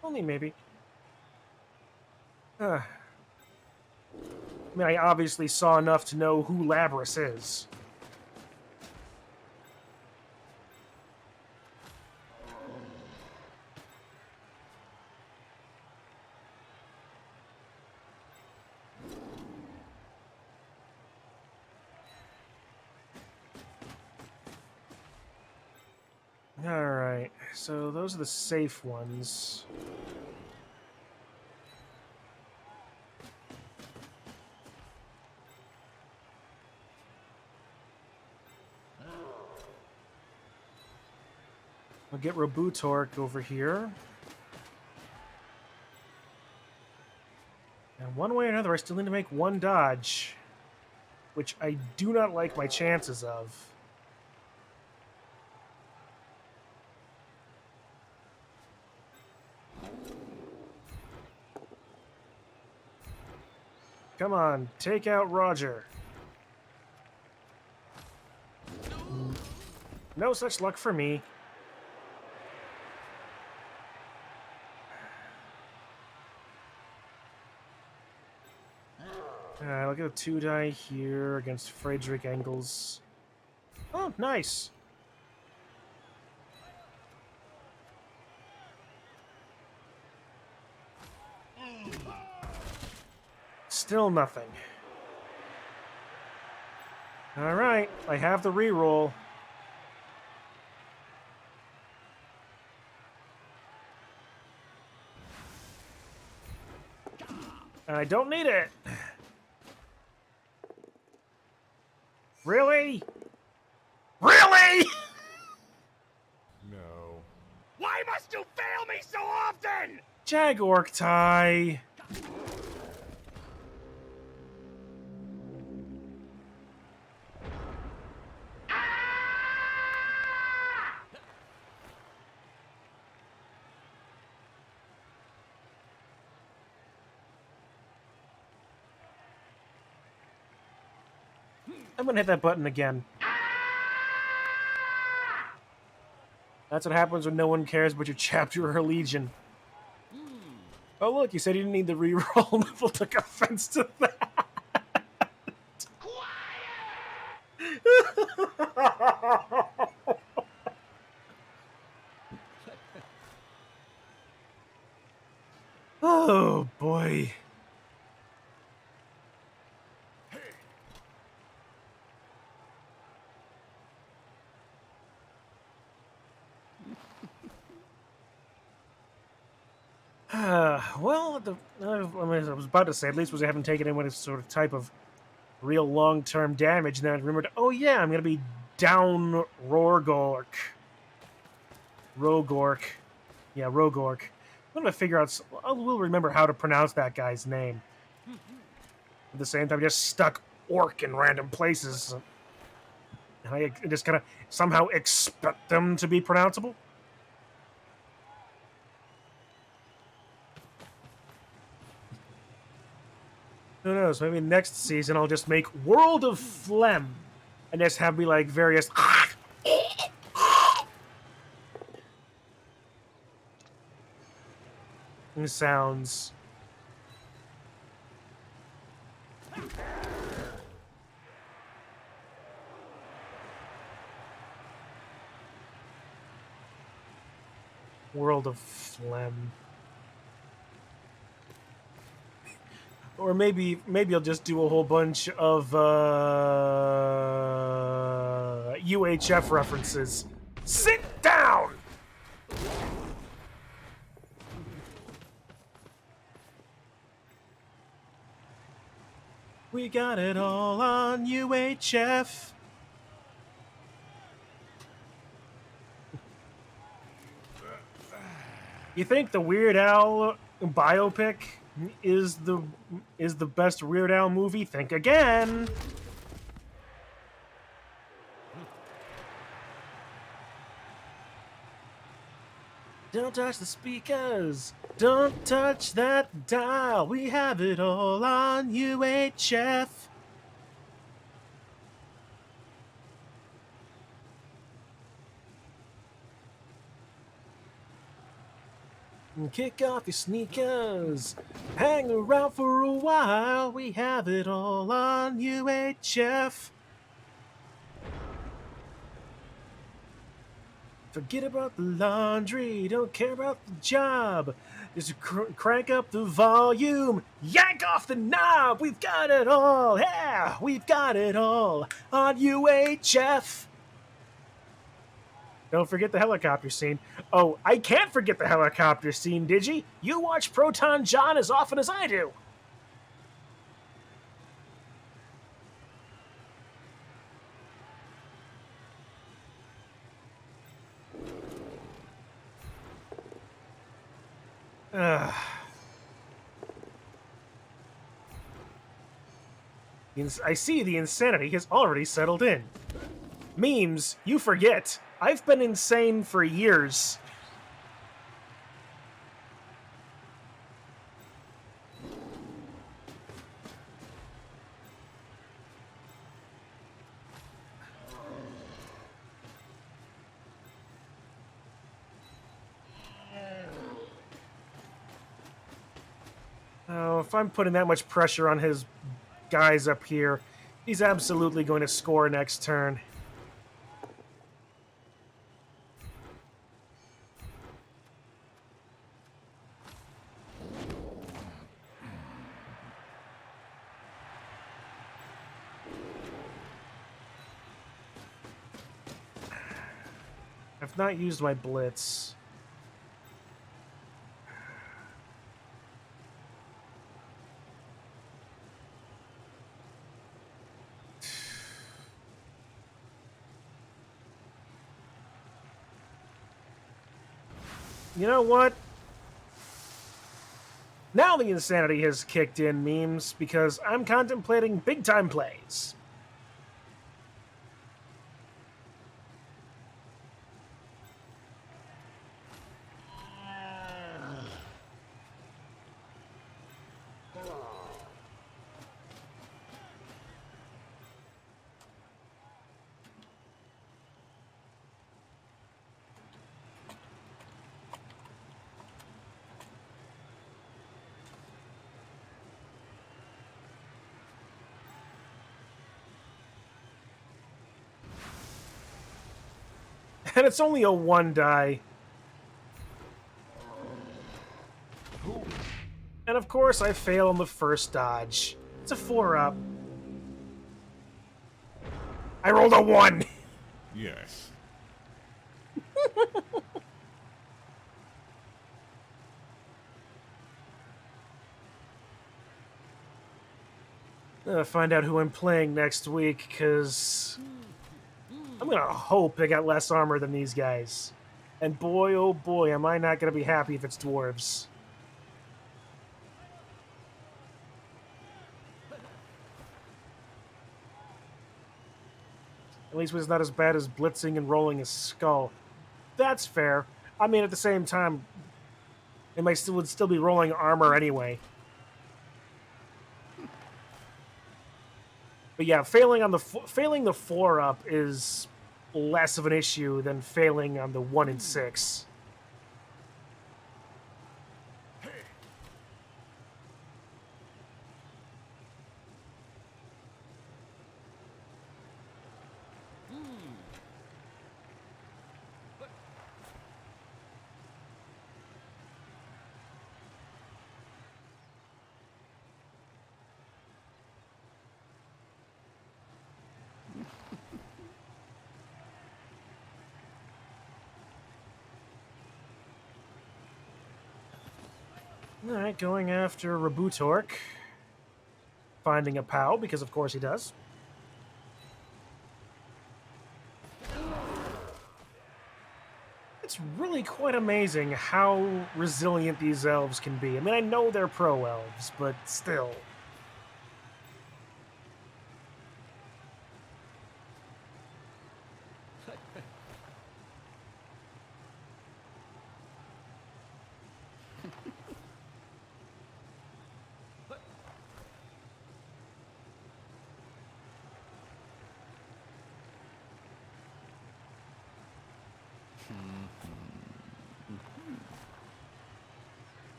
Only maybe. I mean, I obviously saw enough to know who Labras is. Alright, so those are the safe ones. I'll get Robutork over here. And one way or another, I still need to make one dodge, which I do not like my chances of. Come on, take out Roger. No such luck for me. I'll get a 2-die here against Frederick Engels. Oh, nice. Still nothing. Alright, I have the reroll. I don't need it. Really? Really? No. Why must you fail me so often? Jagork tie. I'm gonna hit that button again. That's what happens when no one cares about your chapter or legion. Oh look, you said you didn't need the reroll. Neville took offense to that. Oh boy. Well, I was about to say, at least was I haven't taken any sort of type of real long-term damage, and then I remembered, oh yeah, I'm gonna be down Rogork. Yeah, Rogork. I'm gonna figure out, I will remember how to pronounce that guy's name. At the same time, I just stuck orc in random places. And I just kind of somehow expect them to be pronounceable. Who knows? Maybe next season I'll just make World of Phlegm and just have me like various sounds. World of Phlegm. Or maybe I'll just do a whole bunch of UHF references. Sit down! We got it all on UHF. You think the Weird Al biopic is the best Weird Al movie? Think again. Don't touch the speakers. Don't touch that dial. We have it all on UHF. Kick off your sneakers. Hang around for a while. We have it all on UHF. Forget about the laundry, don't care about the job. Just crank up the volume, yank off the knob. We've got it all, yeah, we've got it all on UHF. Don't forget the helicopter scene. Oh, I can't forget the helicopter scene, did you? You watch Proton John as often as I do. I see the insanity has already settled in. Memes, you forget. I've been insane for years. Oh, if I'm putting that much pressure on his guys up here, he's absolutely going to score next turn. I've not used my blitz. You know what? Now the insanity has kicked in, memes, because I'm contemplating big-time plays. And it's only a 1 die. And of course I fail on the first dodge. It's a 4-up. I rolled a 1! Yes. Find out who I'm playing next week, because I'm gonna hope I got less armor than these guys. And boy, oh boy, am I not gonna be happy if it's dwarves. At least it's not as bad as blitzing and rolling a skull. That's fair. I mean, at the same time, it would still be rolling armor anyway. But yeah, failing the 4-up is less of an issue than failing on the 1 and 6. Alright, going after Rabutork. Finding a POW, because of course he does. It's really quite amazing how resilient these elves can be. I mean, I know they're pro elves, but still.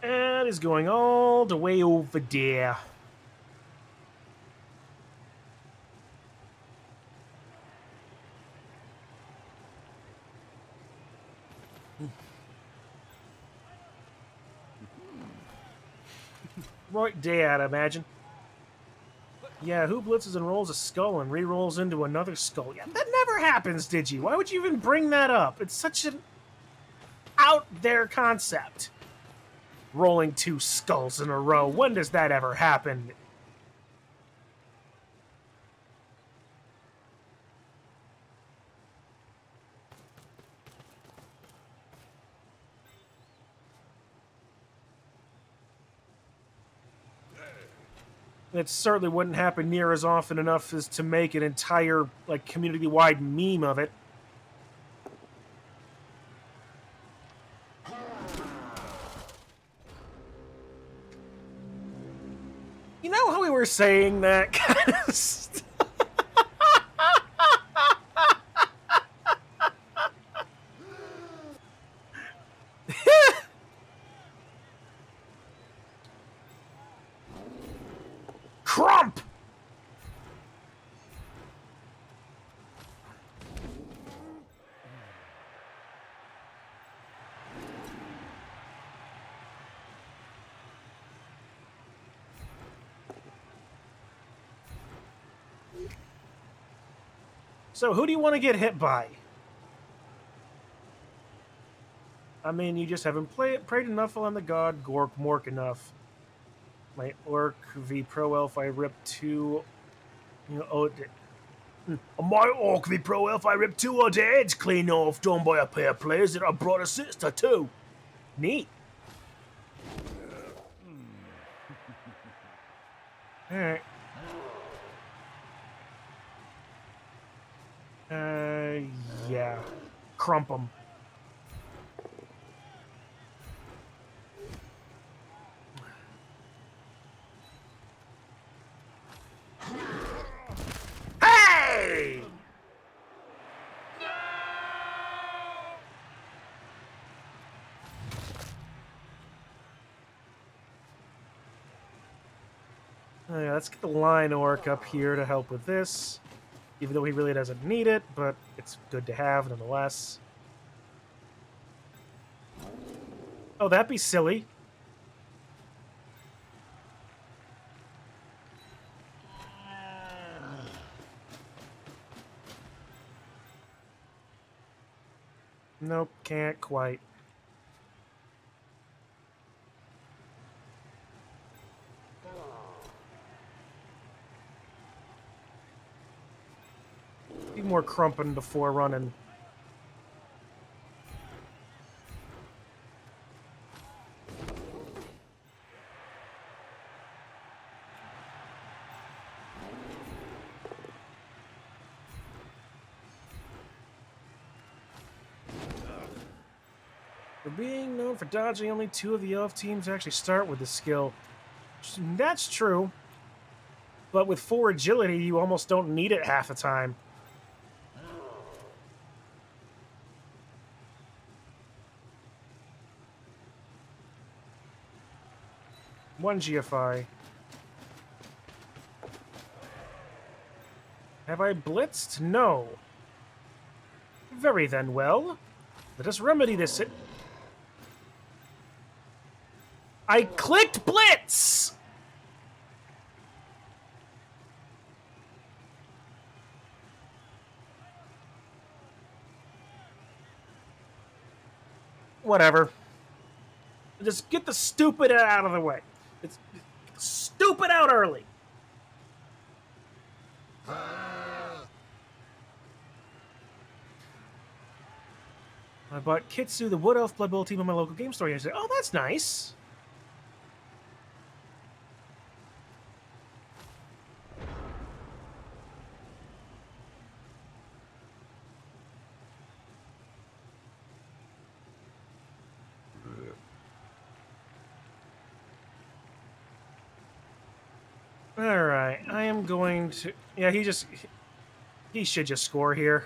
And he's going all the way over there. Right there, I'd imagine. Yeah, who blitzes and rolls a skull and re-rolls into another skull? Yeah, that never happens, did you? Why would you even bring that up? It's such an out there concept. Rolling 2 skulls in a row. When does that ever happen? It certainly wouldn't happen near as often enough as to make an entire, like, community-wide meme of it. You know how we were saying that kind of stuff? KRUMP! So who do you want to get hit by? I mean, you just haven't prayed enough on the god Gork Mork enough. My Orc v Pro Elf, I ripped 2. You know, My Orc v Pro Elf, I ripped 2 of their heads clean off, done by a pair of players that I brought a sister too. Neat. Alright. Yeah. Crump 'em. Hey! Oh, yeah, let's get the line orc up here to help with this. Even though he really doesn't need it, but it's good to have nonetheless. Oh, that'd be silly. Nope, can't quite. Be more crumping before running. For being known for dodging, only 2 of the elf teams actually start with this skill. That's true. But with 4 agility, you almost don't need it half the time. One GFI. Have I blitzed? No. Very then, well. Let us remedy this. I clicked blitz! Whatever. Just get the stupid out of the way. It's stupid out early. I bought Kitsu, the Wood Elf Blood Bowl team, at my local game store yesterday. Oh, that's nice. Alright, I am going to... Yeah, he should just score here.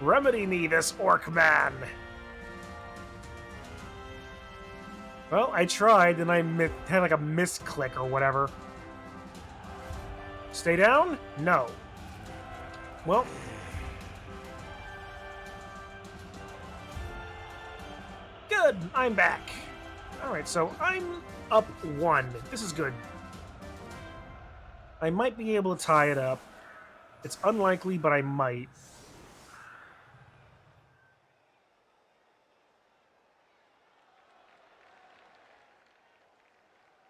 Remedy me, this orc man. Well, I tried, and I had like a misclick or whatever. Stay down? No. Well. Good, I'm back. Alright, so I'm up 1. This is good. I might be able to tie it up. It's unlikely, but I might.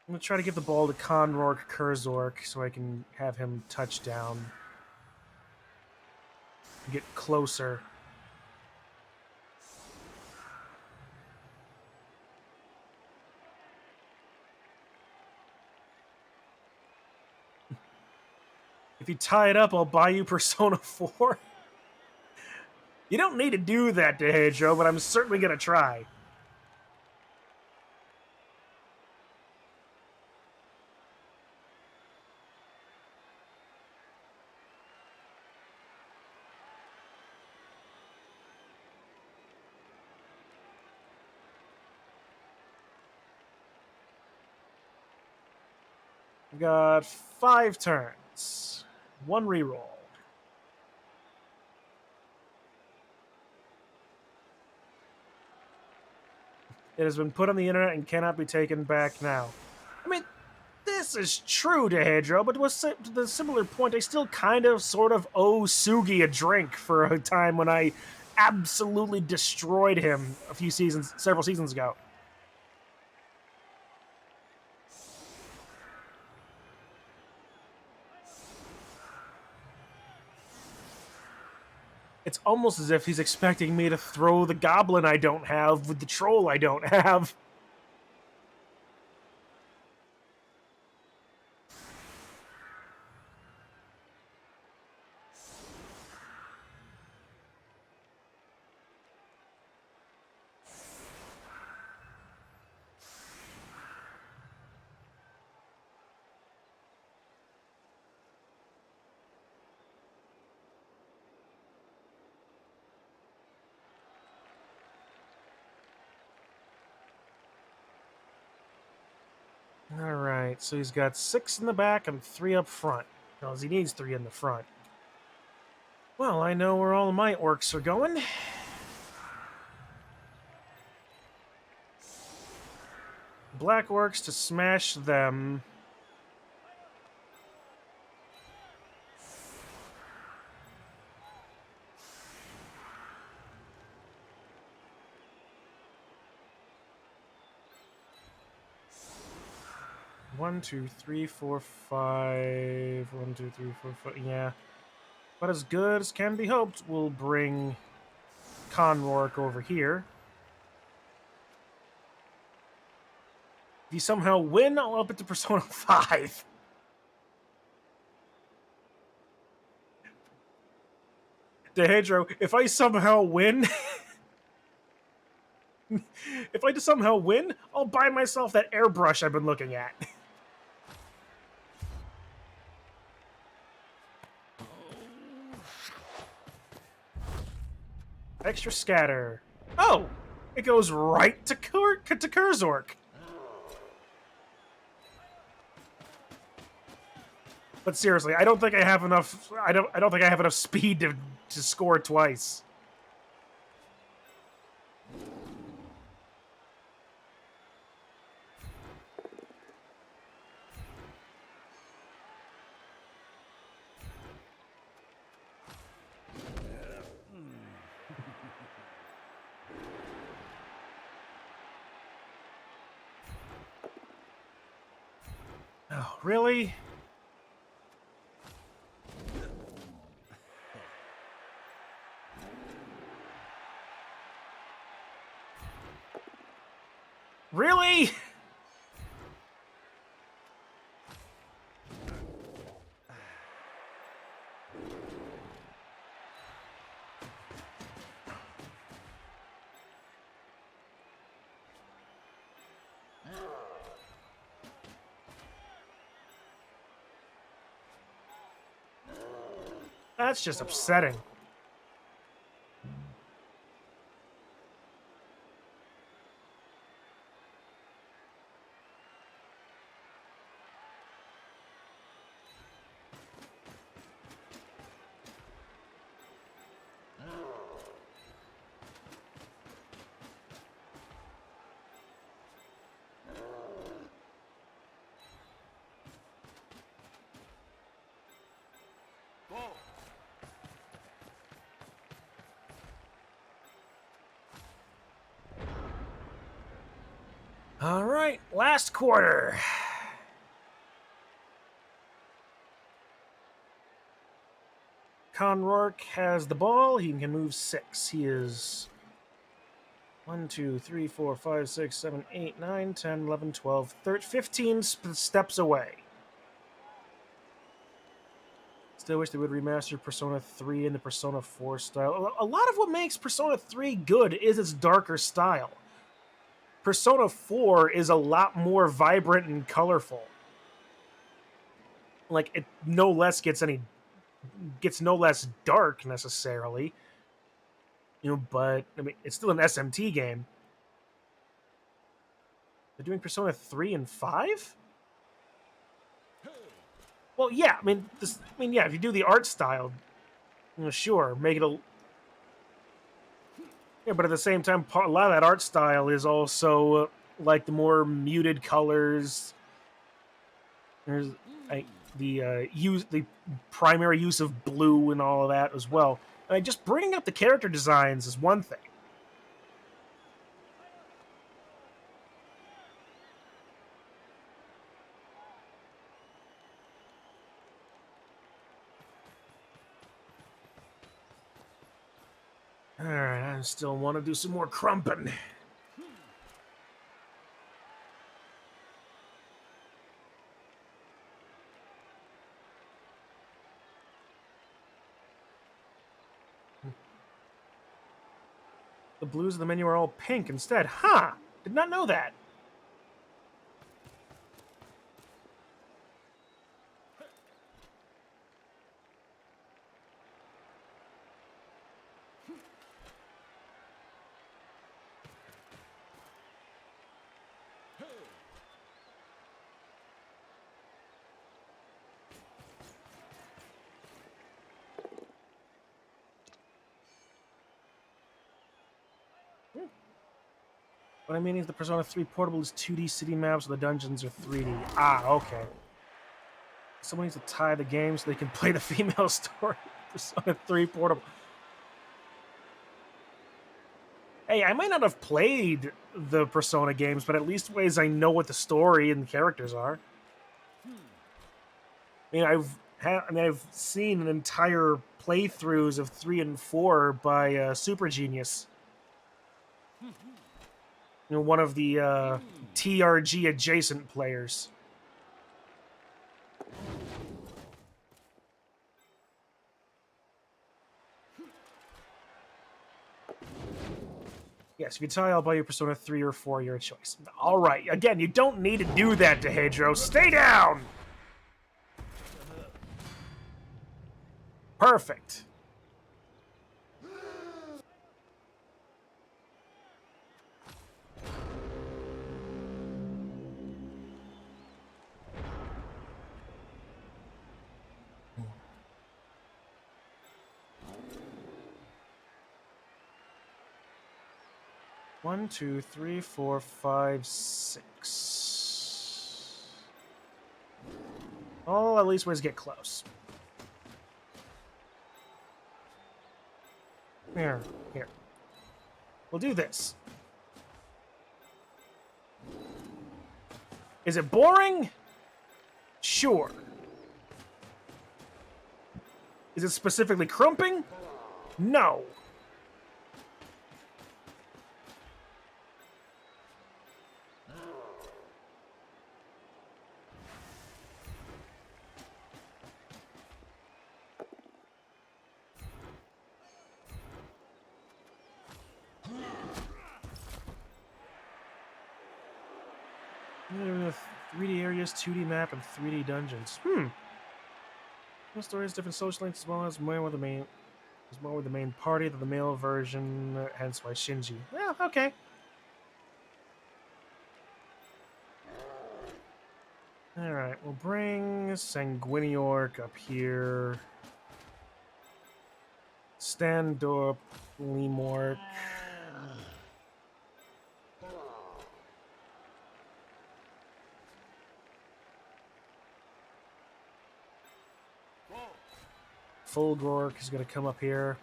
I'm going to try to give the ball to Conrork Kurzork so I can have him touch down. Get closer. If you tie it up, I'll buy you Persona 4. You don't need to do that, DeHedro, but I'm certainly going to try. We've got 5 turns. 1 reroll. It has been put on the internet and cannot be taken back now. I mean, this is true, DeHedro, but to the similar point, I still kind of, sort of owe Sugi a drink for a time when I absolutely destroyed him several seasons ago. It's almost as if he's expecting me to throw the goblin I don't have with the troll I don't have. Alright, so he's got 6 in the back and 3 up front. Because he needs 3 in the front. Well, I know where all my orcs are going. Black orcs to smash them. One, 2, 3, 4, 5. 1, 2, 3, 4, 5. Yeah. But as good as can be hoped, we'll bring Conrork over here. If you somehow win, I'll up it to Persona 5. DeHedro, if I somehow win... if I just somehow win, I'll buy myself that airbrush I've been looking at. Extra scatter. Oh! It goes right to Kurzork. But seriously, I don't think I have enough. I don't think I have enough speed to score twice. Oh, really? Really? That's just upsetting. All right, last quarter. Conrourke has the ball. He can move 6. He is 1, 2, 3, 4, 5, 6, 7, 8, 9, 10, 11, 12, 13, 15 steps away. Still wish they would remaster Persona 3 in the Persona 4 style. A lot of what makes Persona 3 good is its darker style. Persona 4 is a lot more vibrant and colorful. Like, it no less gets no less dark necessarily. You know, but I mean, it's still an SMT game. They're doing Persona 3 and 5? Well, yeah, I mean, yeah, if you do the art style, you know, sure, make it a... Yeah, but at the same time, a lot of that art style is also, like, the more muted colors. There's the primary use of blue and all of that as well. And just bringing up the character designs is one thing. Alright, I still want to do some more crumping. The blues of the menu are all pink instead. Huh! Did not know that. What I mean is the Persona 3 portable is 2D city maps, so the dungeons are 3D. Ah, okay. Someone needs to tie the game so they can play the female story. Persona 3 portable. Hey, I might not have played the Persona games, but at least ways I know what the story and the characters are. I mean, I've seen an entire playthroughs of 3 and 4 by Super Genius. You know, one of the TRG adjacent players. Yes, if you tie, I'll buy you Persona 3 or 4, your choice. Alright, again, you don't need to do that, DeHedro. Stay down! Perfect. One, 2, 3, 4, 5, 6. Oh, at least ways get close. Here. We'll do this. Is it boring? Sure. Is it specifically crumping? No. Uh, 3D areas, 2D map, and 3D dungeons. No stories, different social links, as well as more with the main party than the male version. Hence why Shinji. Well, okay. All right, we'll bring Sanguiniorc up here. Standorp, Lemorc. Fulgork is going to come up here.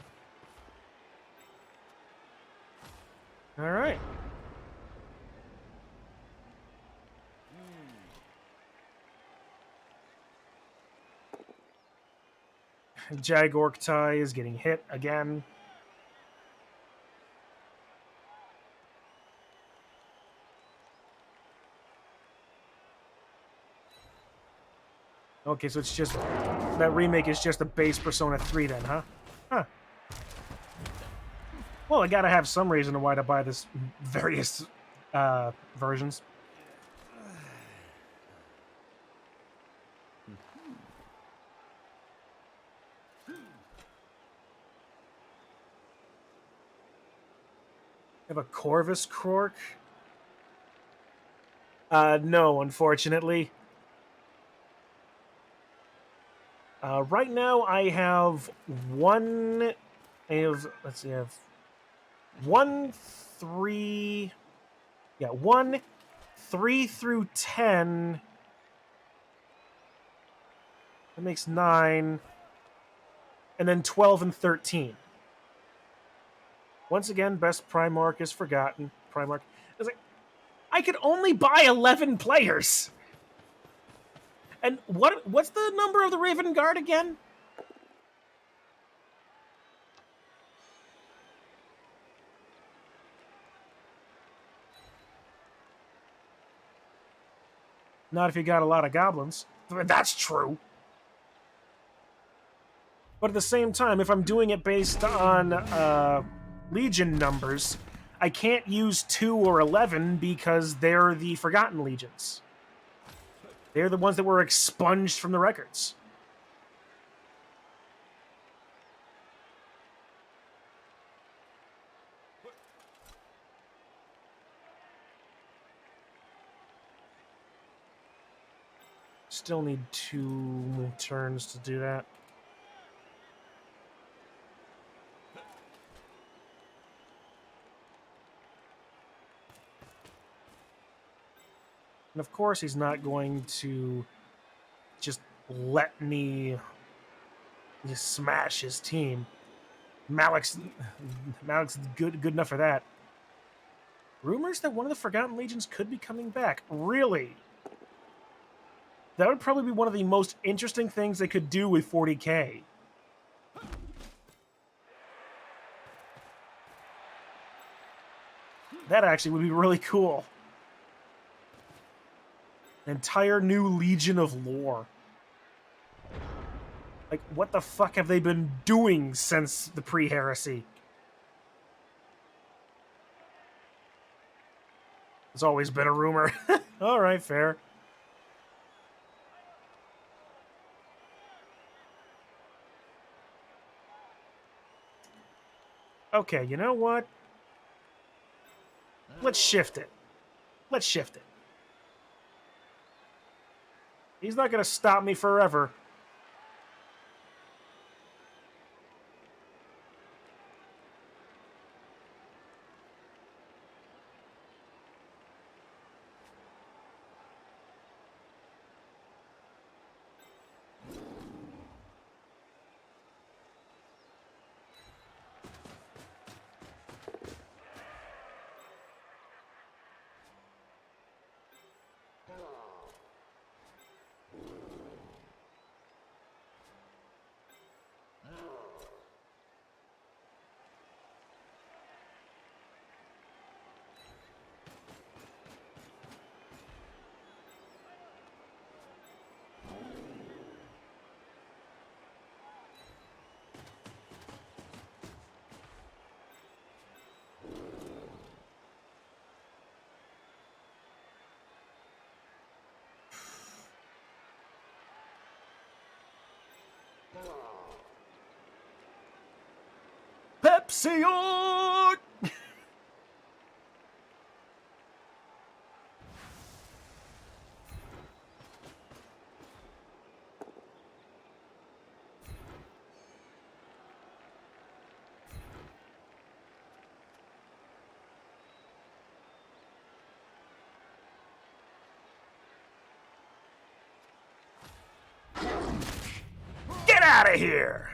All right. Jagorktai is getting hit again. Okay, so it's just... that remake is just a base Persona 3 then, huh? Huh. Well, I gotta have some reason why to buy this various versions. Have a Corvus Krork? No, unfortunately. Right now, I have one. Let's see, I have 1, 3. Yeah, 1, 3 through 10. That makes 9. And then 12 and 13. Once again, best Primarch is forgotten. Primarch. It's like, I could only buy 11 players. And what's the number of the Raven Guard again? Not if you got a lot of goblins. That's true. But at the same time, if I'm doing it based on Legion numbers, I can't use 2 or 11 because they're the Forgotten Legions. They're the ones that were expunged from the records. Still need 2 turns to do that. And of course, he's not going to just let me just smash his team. Malik's good enough for that. Rumors that one of the Forgotten Legions could be coming back. Really? That would probably be one of the most interesting things they could do with 40k. That actually would be really cool. An entire new Legion of lore. Like, what the fuck have they been doing since the pre-heresy? It's always been a rumor. Alright, fair. Okay, you know what? Let's shift it. Let's shift it. He's not going to stop me forever. Pepsi on! Get out of here!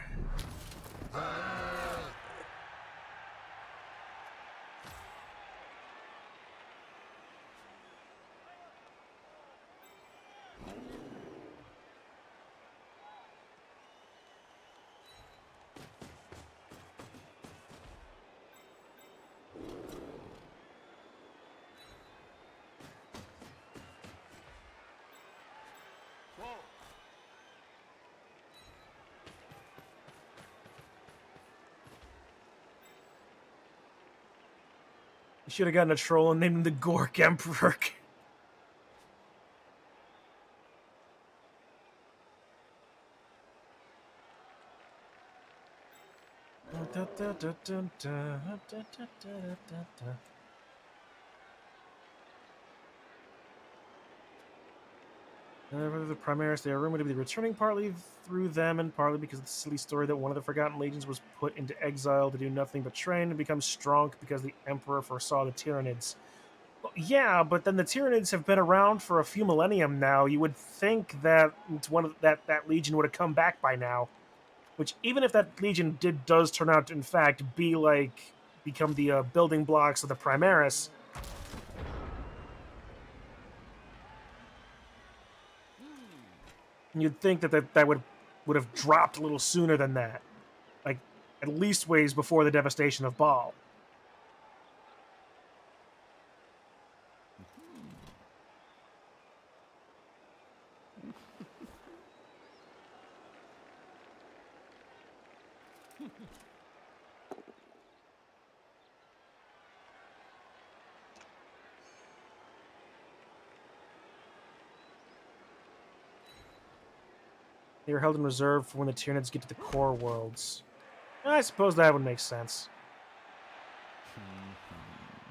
You should have gotten a troll and named him the Gork Emperor. The Primaris, they are rumored to be returning partly through them and partly because of the silly story that one of the Forgotten Legions was put into exile to do nothing but train and become strong because the Emperor foresaw the Tyranids. Well, yeah, but then the Tyranids have been around for a few millennium now. You would think that that Legion would have come back by now. Which, even if that Legion does turn out to, in fact, become the building blocks of the Primaris, you'd think that would have dropped a little sooner than that. Like, at least ways before the devastation of Baal. They are held in reserve for when the Tyranids get to the core worlds. I suppose that would make sense.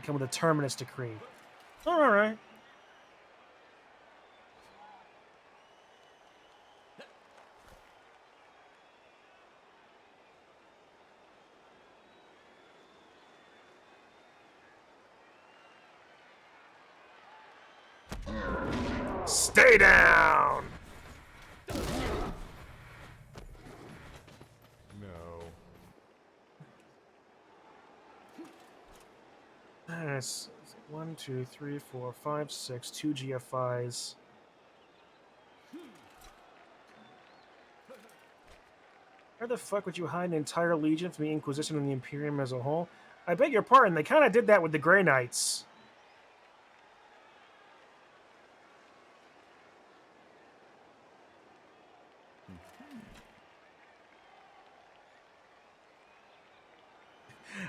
Become with a Terminus decree. Alright. Stay down! No. Nice. 1, 2, 3, 4, 5, 6, 2 GFIs. Where the fuck would you hide an entire legion from the Inquisition and the Imperium as a whole? I beg your pardon, they kind of did that with the Grey Knights.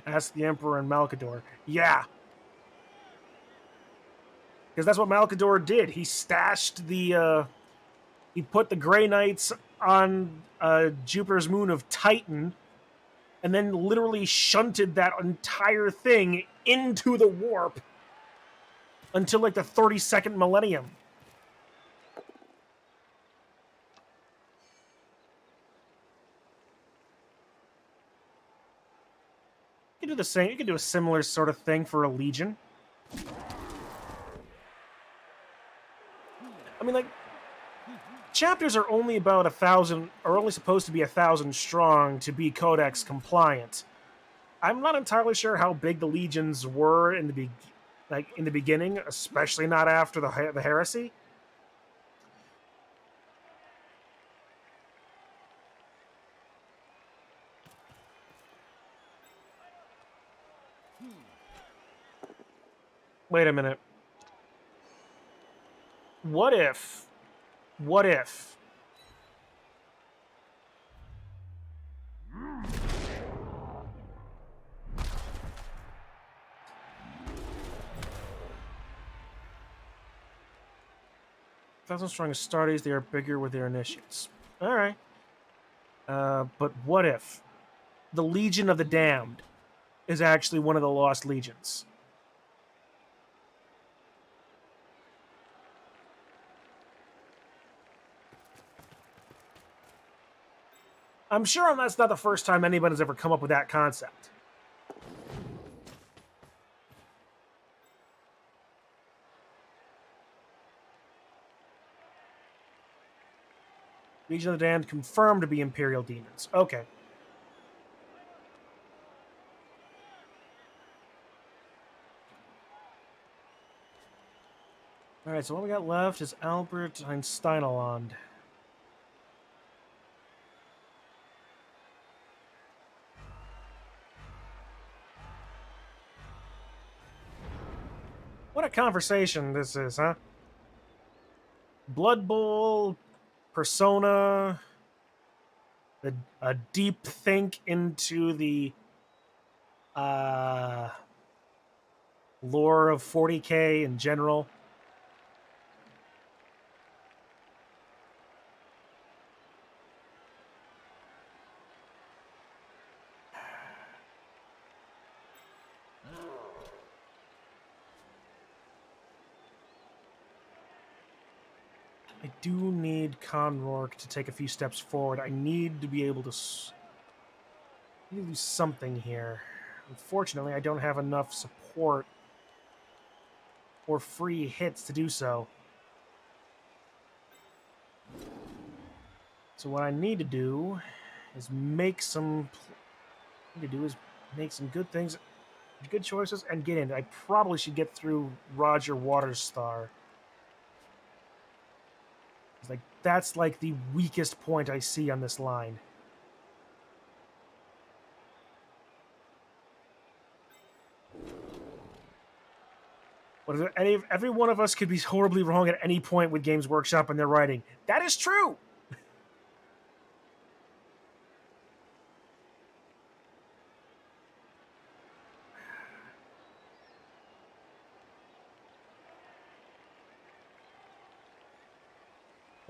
Ask the Emperor and Malkador. Yeah. Because that's what Malkador did. He stashed the, he put the Grey Knights on Jupiter's moon of Titan, and then literally shunted that entire thing into the warp until like the 32nd millennium. You can do the same. You can do a similar sort of thing for a legion. I mean, like, chapters are only about 1,000, are only supposed to be 1,000 strong to be Codex compliant. I'm not entirely sure how big the legions were in the beginning, especially not after the heresy. Wait a minute. What if? Thousand strong Astartes, they are bigger with their initiates. Alright. But what if the Legion of the Damned is actually one of the Lost Legions? I'm sure that's not the first time anybody's ever come up with that concept. Legion of the Damned confirmed to be Imperial demons. Okay. Alright, so what we got left is Albert Einsteinland. What a conversation this is, huh? Blood Bowl, Persona, a deep think into the lore of 40k in general. I do need Conrourke to take a few steps forward. I need to be able to do something here. Unfortunately, I don't have enough support or free hits to do so. So what I need to do is make some good things, good choices, and get in. I probably should get through Roger Waterstar. Like that's like the weakest point I see on this line. What is it? Every one of us could be horribly wrong at any point with Games Workshop and their writing. That is true.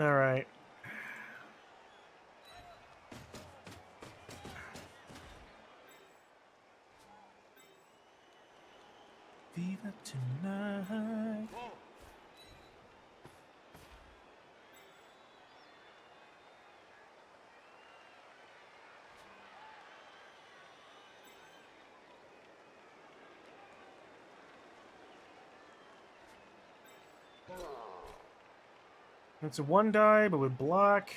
All right. Viva tonight. It's a 1-die, but with block.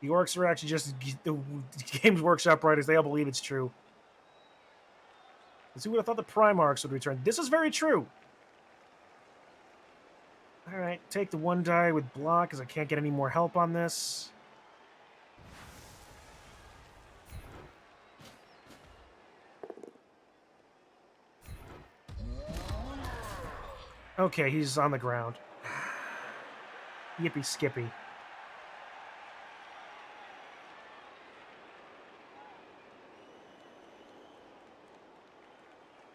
The orcs are actually just the Games Workshop writers. They all believe it's true. Let's see what I thought the Primarchs would return. This is very true. All right, take the 1-die with block because I can't get any more help on this. Okay, he's on the ground. Yippee skippy.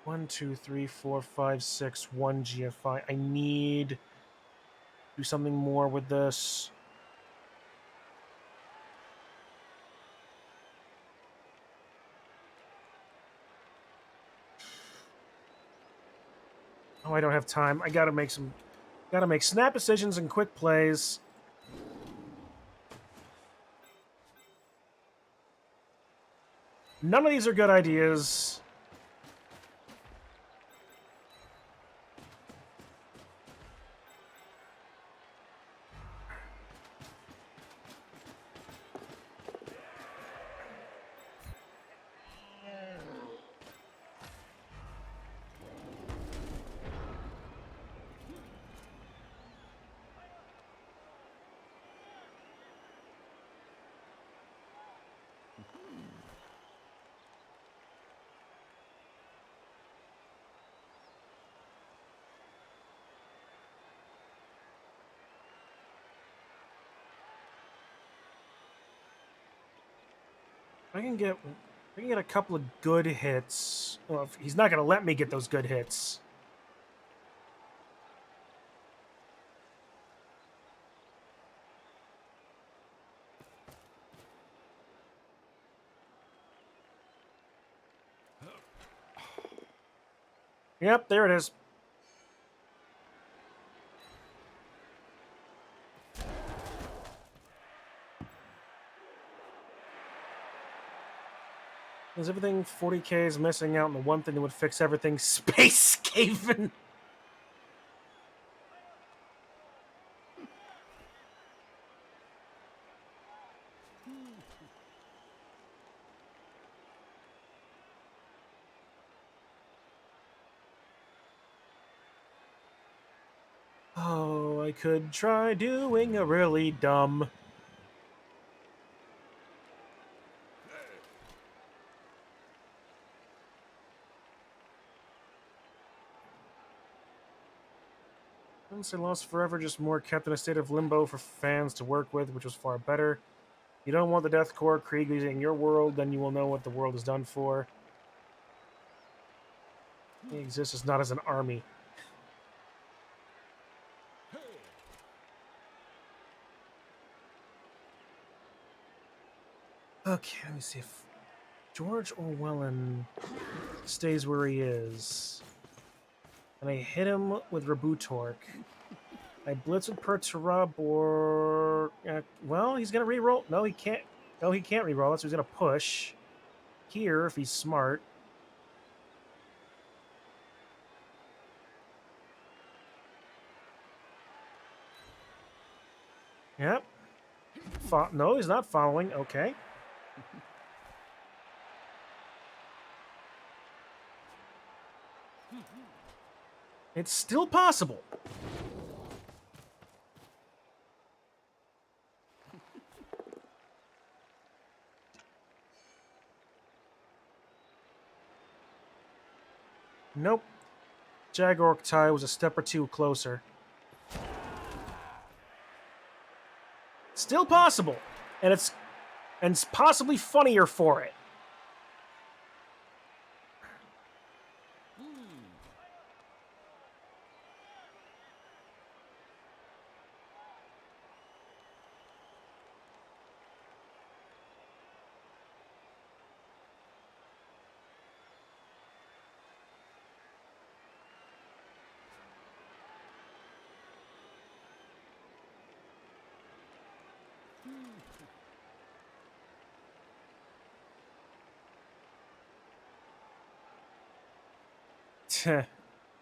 One, two, three, four, five, six, 1 GFI. I need to do something more with this. Oh, I don't have time. I gotta make snap decisions and quick plays. None of these are good ideas. I can get a couple of good hits. Well, he's not going to let me get those good hits. Yep, there it is. Is everything 40k is missing out on the one thing that would fix everything? Space Skaven! Oh, I could try doing a really dumb. Once I lost forever, just more kept in a state of limbo for fans to work with, which was far better. You don't want the Deathcore Krieg in your world, then you will know what the world is done for. He exists as not as an army. Okay, let me see if George Orwellin stays where he is. And I hit him with Rabutork. I blitz with Perturabor. Well, he's gonna reroll. No, he can't. No, he can't reroll. So he's gonna push here if he's smart. Yep. No, he's not following. Okay. It's still possible. Nope. Jagork tie was a step or two closer. Still possible. And it's possibly funnier for it.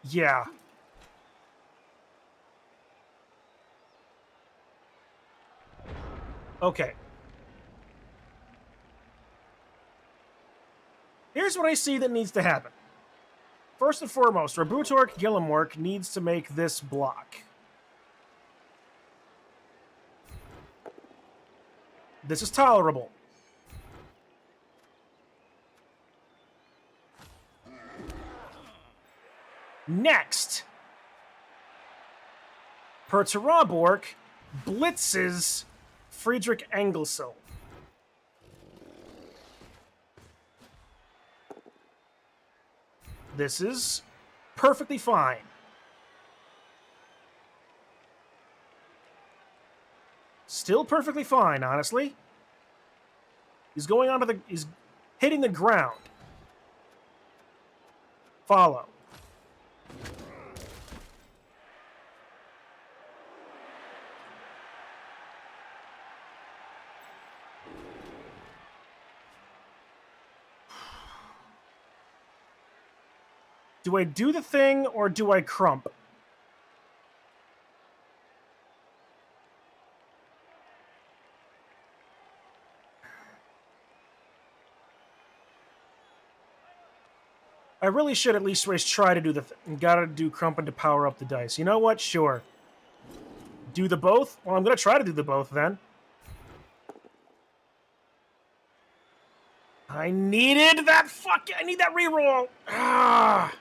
Yeah. Okay. Here's what I see that needs to happen. First and foremost, Rabutork Gillimork needs to make this block. This is tolerable. Next, Perturabork blitzes Friedrich Engelsel. This is perfectly fine. Still perfectly fine, honestly. He's going onto the... He's hitting the ground. Follow. Do I do the thing or do I krump? I really should at least try to do the thing. Gotta do krumping to power up the dice. You know what? Sure. Do the both? Well, I'm gonna try to do the both then. I needed that I need that reroll. Ah.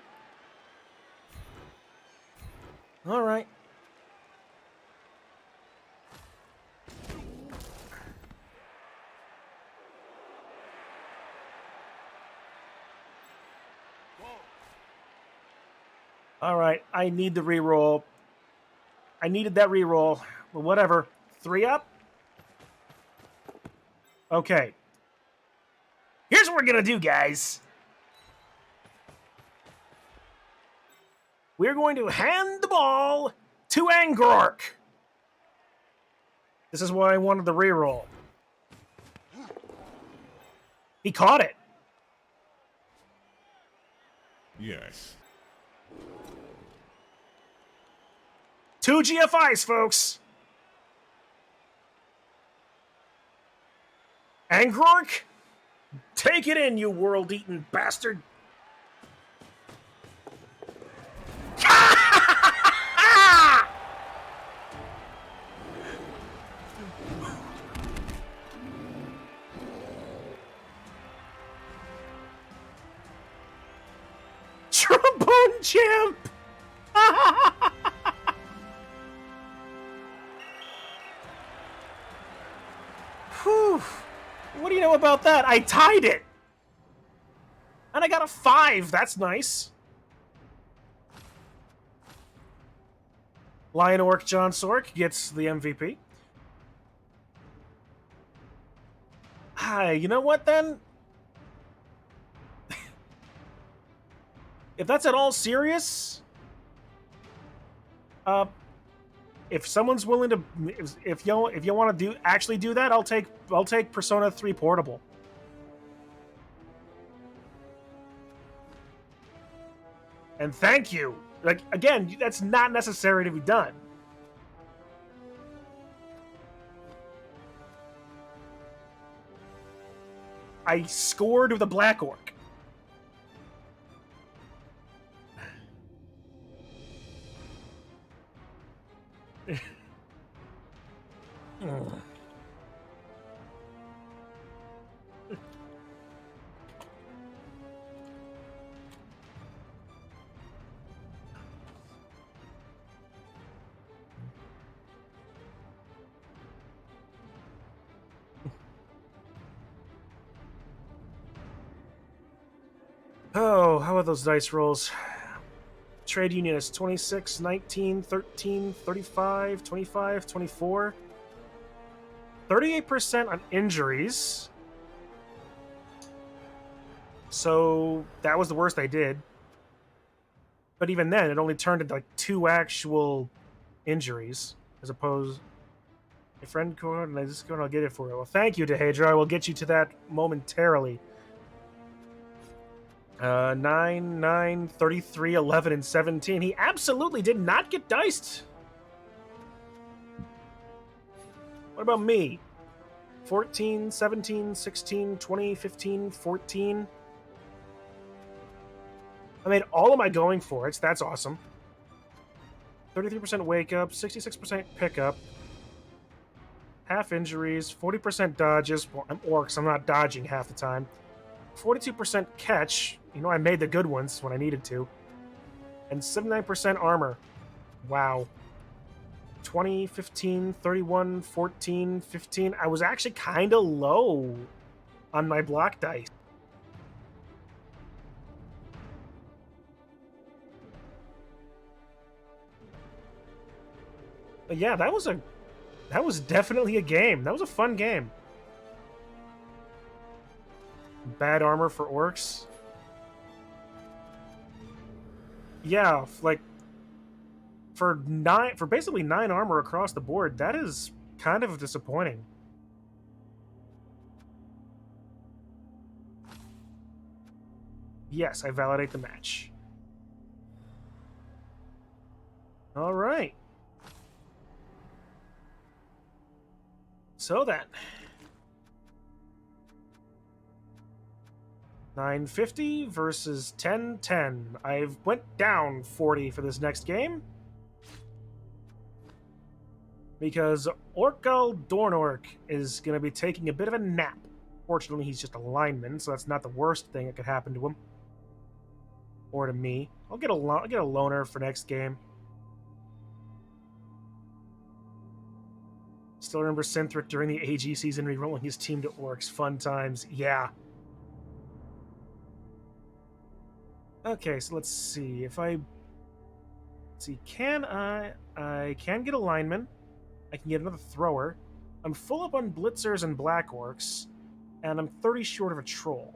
All right. All right. I need the reroll. I needed that reroll. Well, whatever. 3 up? Okay. Here's what we're gonna do, guys. we're going to hand the ball to Angrork. This is why I wanted the reroll. He caught it. Yes. 2 GFIs, folks. Angrork, take it in, you world-eating bastard. Trombone champ! Whew. What do you know about that? I tied it! And I got a 5. That's nice. Lion Orc John Sork gets the MVP. You know what, then? If that's at all serious, if someone's willing to, if you want to actually do that, I'll take Persona 3 Portable. And thank you. Like, again, that's not necessary to be done. I scored with a Black Orc. Oh, how are those dice rolls? Trade Union is 26, 19, 13, 35, 25, 24. 38% on injuries. So that was the worst I did. But even then, it only turned into like 2 actual injuries, as opposed. A friend code, and I just go and I'll get it for you. Well, thank you, Dehedra. I will get you to that momentarily. 9, 9, 33, 11, and 17. He absolutely did not get diced. What about me? 14, 17, 16, 20, 15, 14. I made all of my going for it. That's awesome. 33% wake up, 66% pickup. Half injuries, 40% dodges. Well, I'm orcs, I'm not dodging half the time. 42% catch. You know, I made the good ones when I needed to. And 79% armor. Wow. 20, 15, 31, 14, 15. I was actually kind of low on my block dice. But yeah, that was definitely a game. That was a fun game. Bad armor for orcs. Yeah, like for basically 9 armor across the board, that is kind of disappointing. Yes, I validate the match. All right. So then, 950 versus 1010. I've went down 40 for this next game because Orkal Dornork is going to be taking a bit of a nap. Fortunately, he's just a lineman, so that's not the worst thing that could happen to him or to me. I'll get a loner for next game. Still remember Synthric during the AG season rerolling his team to orcs. Fun times. Yeah. Okay, so let's see. If I... Let's see. I can get a lineman. I can get another thrower. I'm full up on blitzers and black orcs. And I'm 30 short of a troll.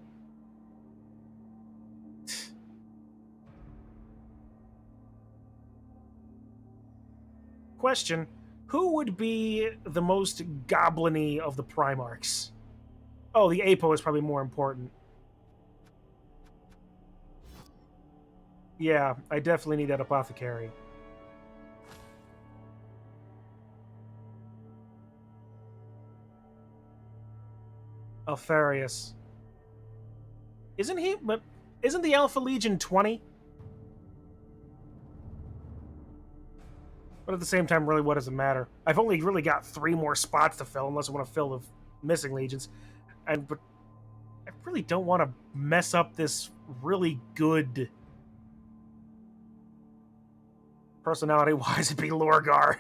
question. Who would be the most goblin-y of the Primarchs? Oh, the Apo is probably more important. Yeah, I definitely need that Apothecary. Alfarius. Isn't he? But isn't the Alpha Legion 20? But at the same time, really, what does it matter? I've only really got 3 more spots to fill, unless I want to fill the missing legions. But I really don't want to mess up this really good personality-wise to be Lorgar.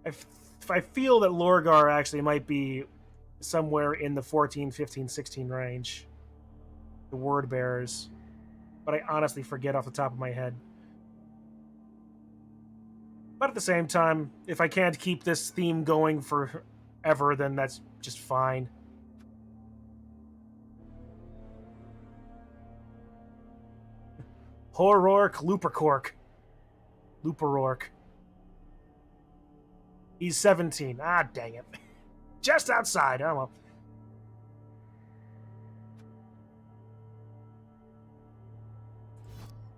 I feel that Lorgar actually might be somewhere in the 14, 15, 16 range. The word bearers. But I honestly forget off the top of my head. But at the same time, if I can't keep this theme going forever, then that's just fine. Horrork Lupercork. Luperork. He's 17. Ah, dang it. Just outside. Oh, well.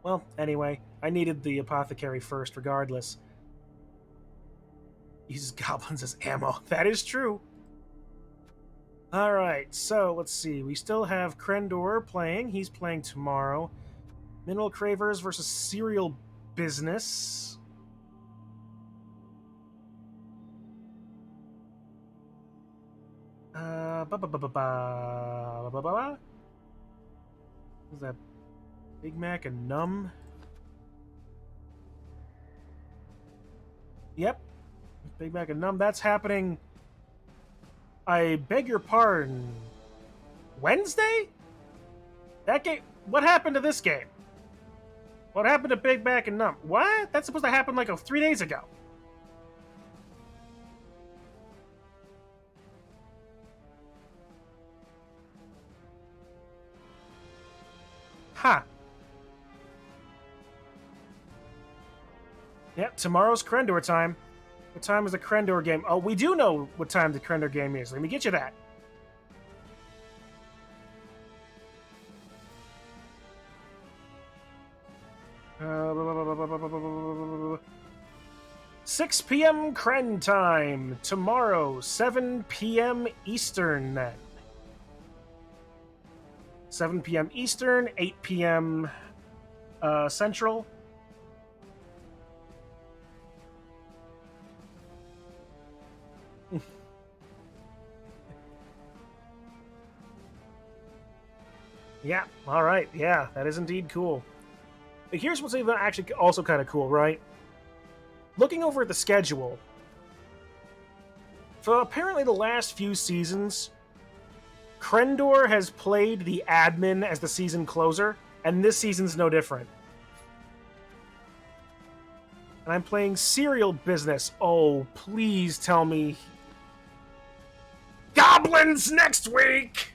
Well, anyway, I needed the Apothecary first, regardless. Uses goblins as ammo. That is true. Alright, so let's see. We still have Crendor playing. He's playing tomorrow. Mineral Cravers versus Cereal Business. Is that Big Mac and Numb? Yep. Big Mac and Numb. That's happening. I beg your pardon. Wednesday? That game. What happened to this game? What happened to Big Mac and Numb? What? That's supposed to happen like 3 days ago. Huh. Yep, tomorrow's Crendor time. What time is the Crendor game? Oh, we do know what time the Crendor game is. Let me get you that. Uh, 6 p.m. Kren time. Tomorrow, 7 p.m. Eastern then. 7 p.m. Eastern, 8 p.m. Central. Yeah, alright, yeah, that is indeed cool. But here's what's even actually also kind of cool, right? Looking over at the schedule, for apparently the last few seasons, Crendor has played the admin as the season closer, and this season's no different. And I'm playing Cereal Business. Oh, please tell me. Goblins next week!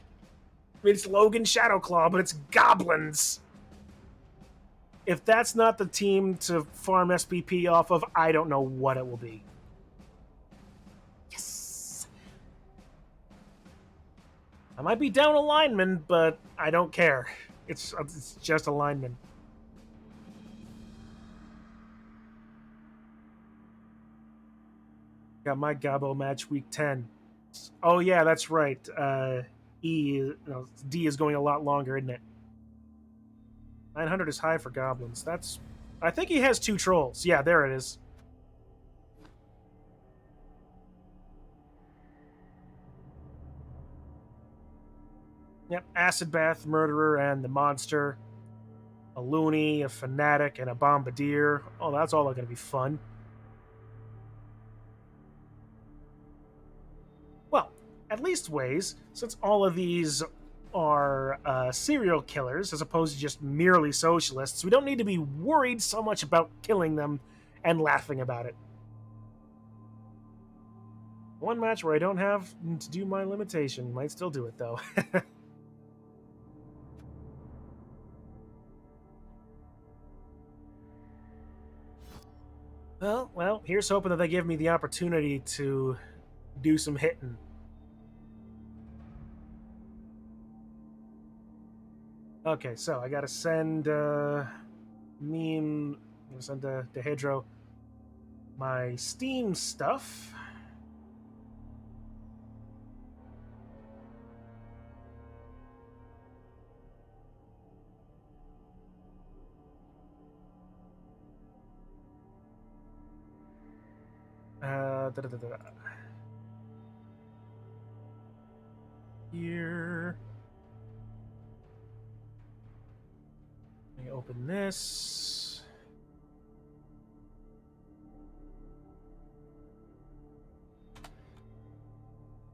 I mean, it's Logan Shadowclaw, but it's goblins. If that's not the team to farm SPP off of, I don't know what it will be. Yes! I might be down a lineman, but I don't care. It's just a lineman. Got my Gabo match week 10. Oh yeah, that's right. D is going a lot longer, isn't it? 900 is high for goblins. That's... I think he has 2 trolls. Yeah, there it is. Yep, Acid Bath, Murderer, and the Monster. A Loony, a Fanatic, and a Bombardier. Oh, that's all going to be fun. Well, at least ways, since all of these are serial killers as opposed to just merely socialists, we don't need to be worried so much about killing them and laughing about it. One match where I don't have to do my limitation. Might still do it, though. Well, here's hoping that they give me the opportunity to do some hitting. Okay, so I gotta send I'm gonna send to Hedro my Steam stuff. Here. Let me open this.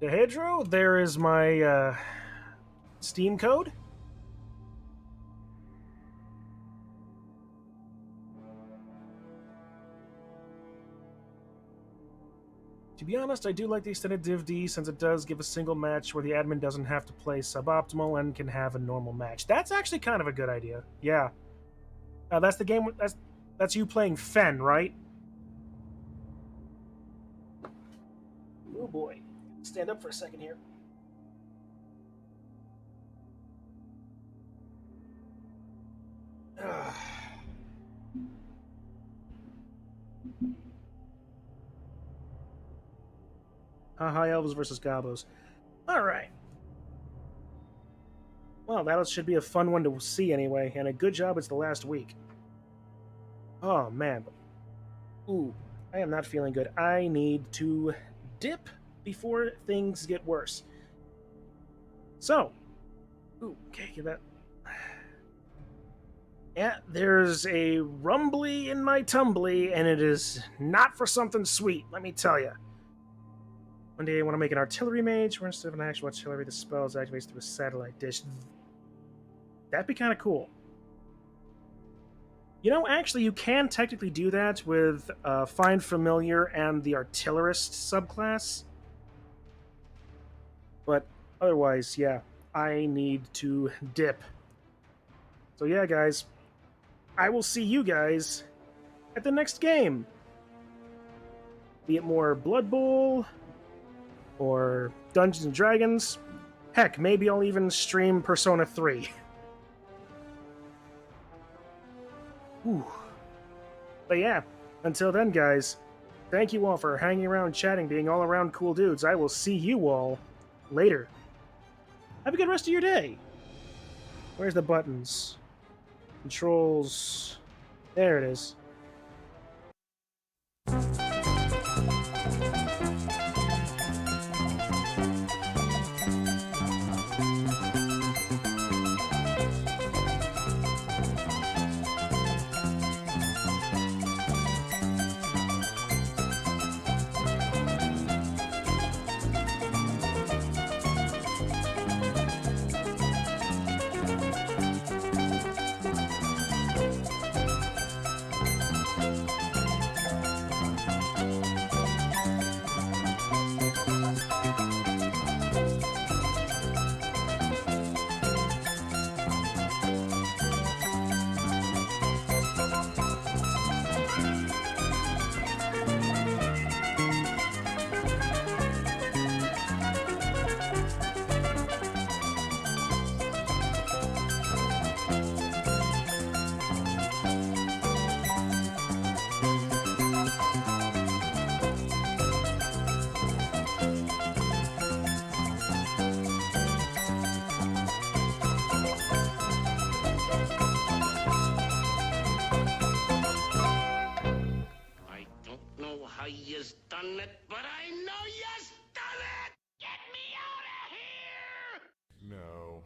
Dehedro, there is my Steam code. To be honest, I do like the extended Div D since it does give a single match where the admin doesn't have to play suboptimal and can have a normal match. That's actually kind of a good idea. Yeah. That's the game. That's you playing Fen, right? Oh boy. Stand up for a second here. High Elves versus Gobos. Alright. Well, that should be a fun one to see anyway, and a good job it's the last week. Oh, man. Ooh, I am not feeling good. I need to dip before things get worse. So, ooh, okay, that... Yeah, there's a rumbly in my tumbly, and it is not for something sweet, let me tell you. One day I want to make an artillery mage, where instead of an actual artillery, the spell is activated through a satellite dish. That'd be kind of cool. You know, actually, you can technically do that with Find Familiar and the Artillerist subclass. But otherwise, yeah, I need to dip. So yeah, guys, I will see you guys at the next game. Be it more Blood Bowl or Dungeons and Dragons. Heck, maybe I'll even stream Persona 3. Ooh. But yeah, until then, guys, thank you all for hanging around, chatting, being all around cool dudes. I will see you all later. Have a good rest of your day. Where's the buttons? Controls. There it is. How yous done it, but I know yous done it! Get me out of here! No.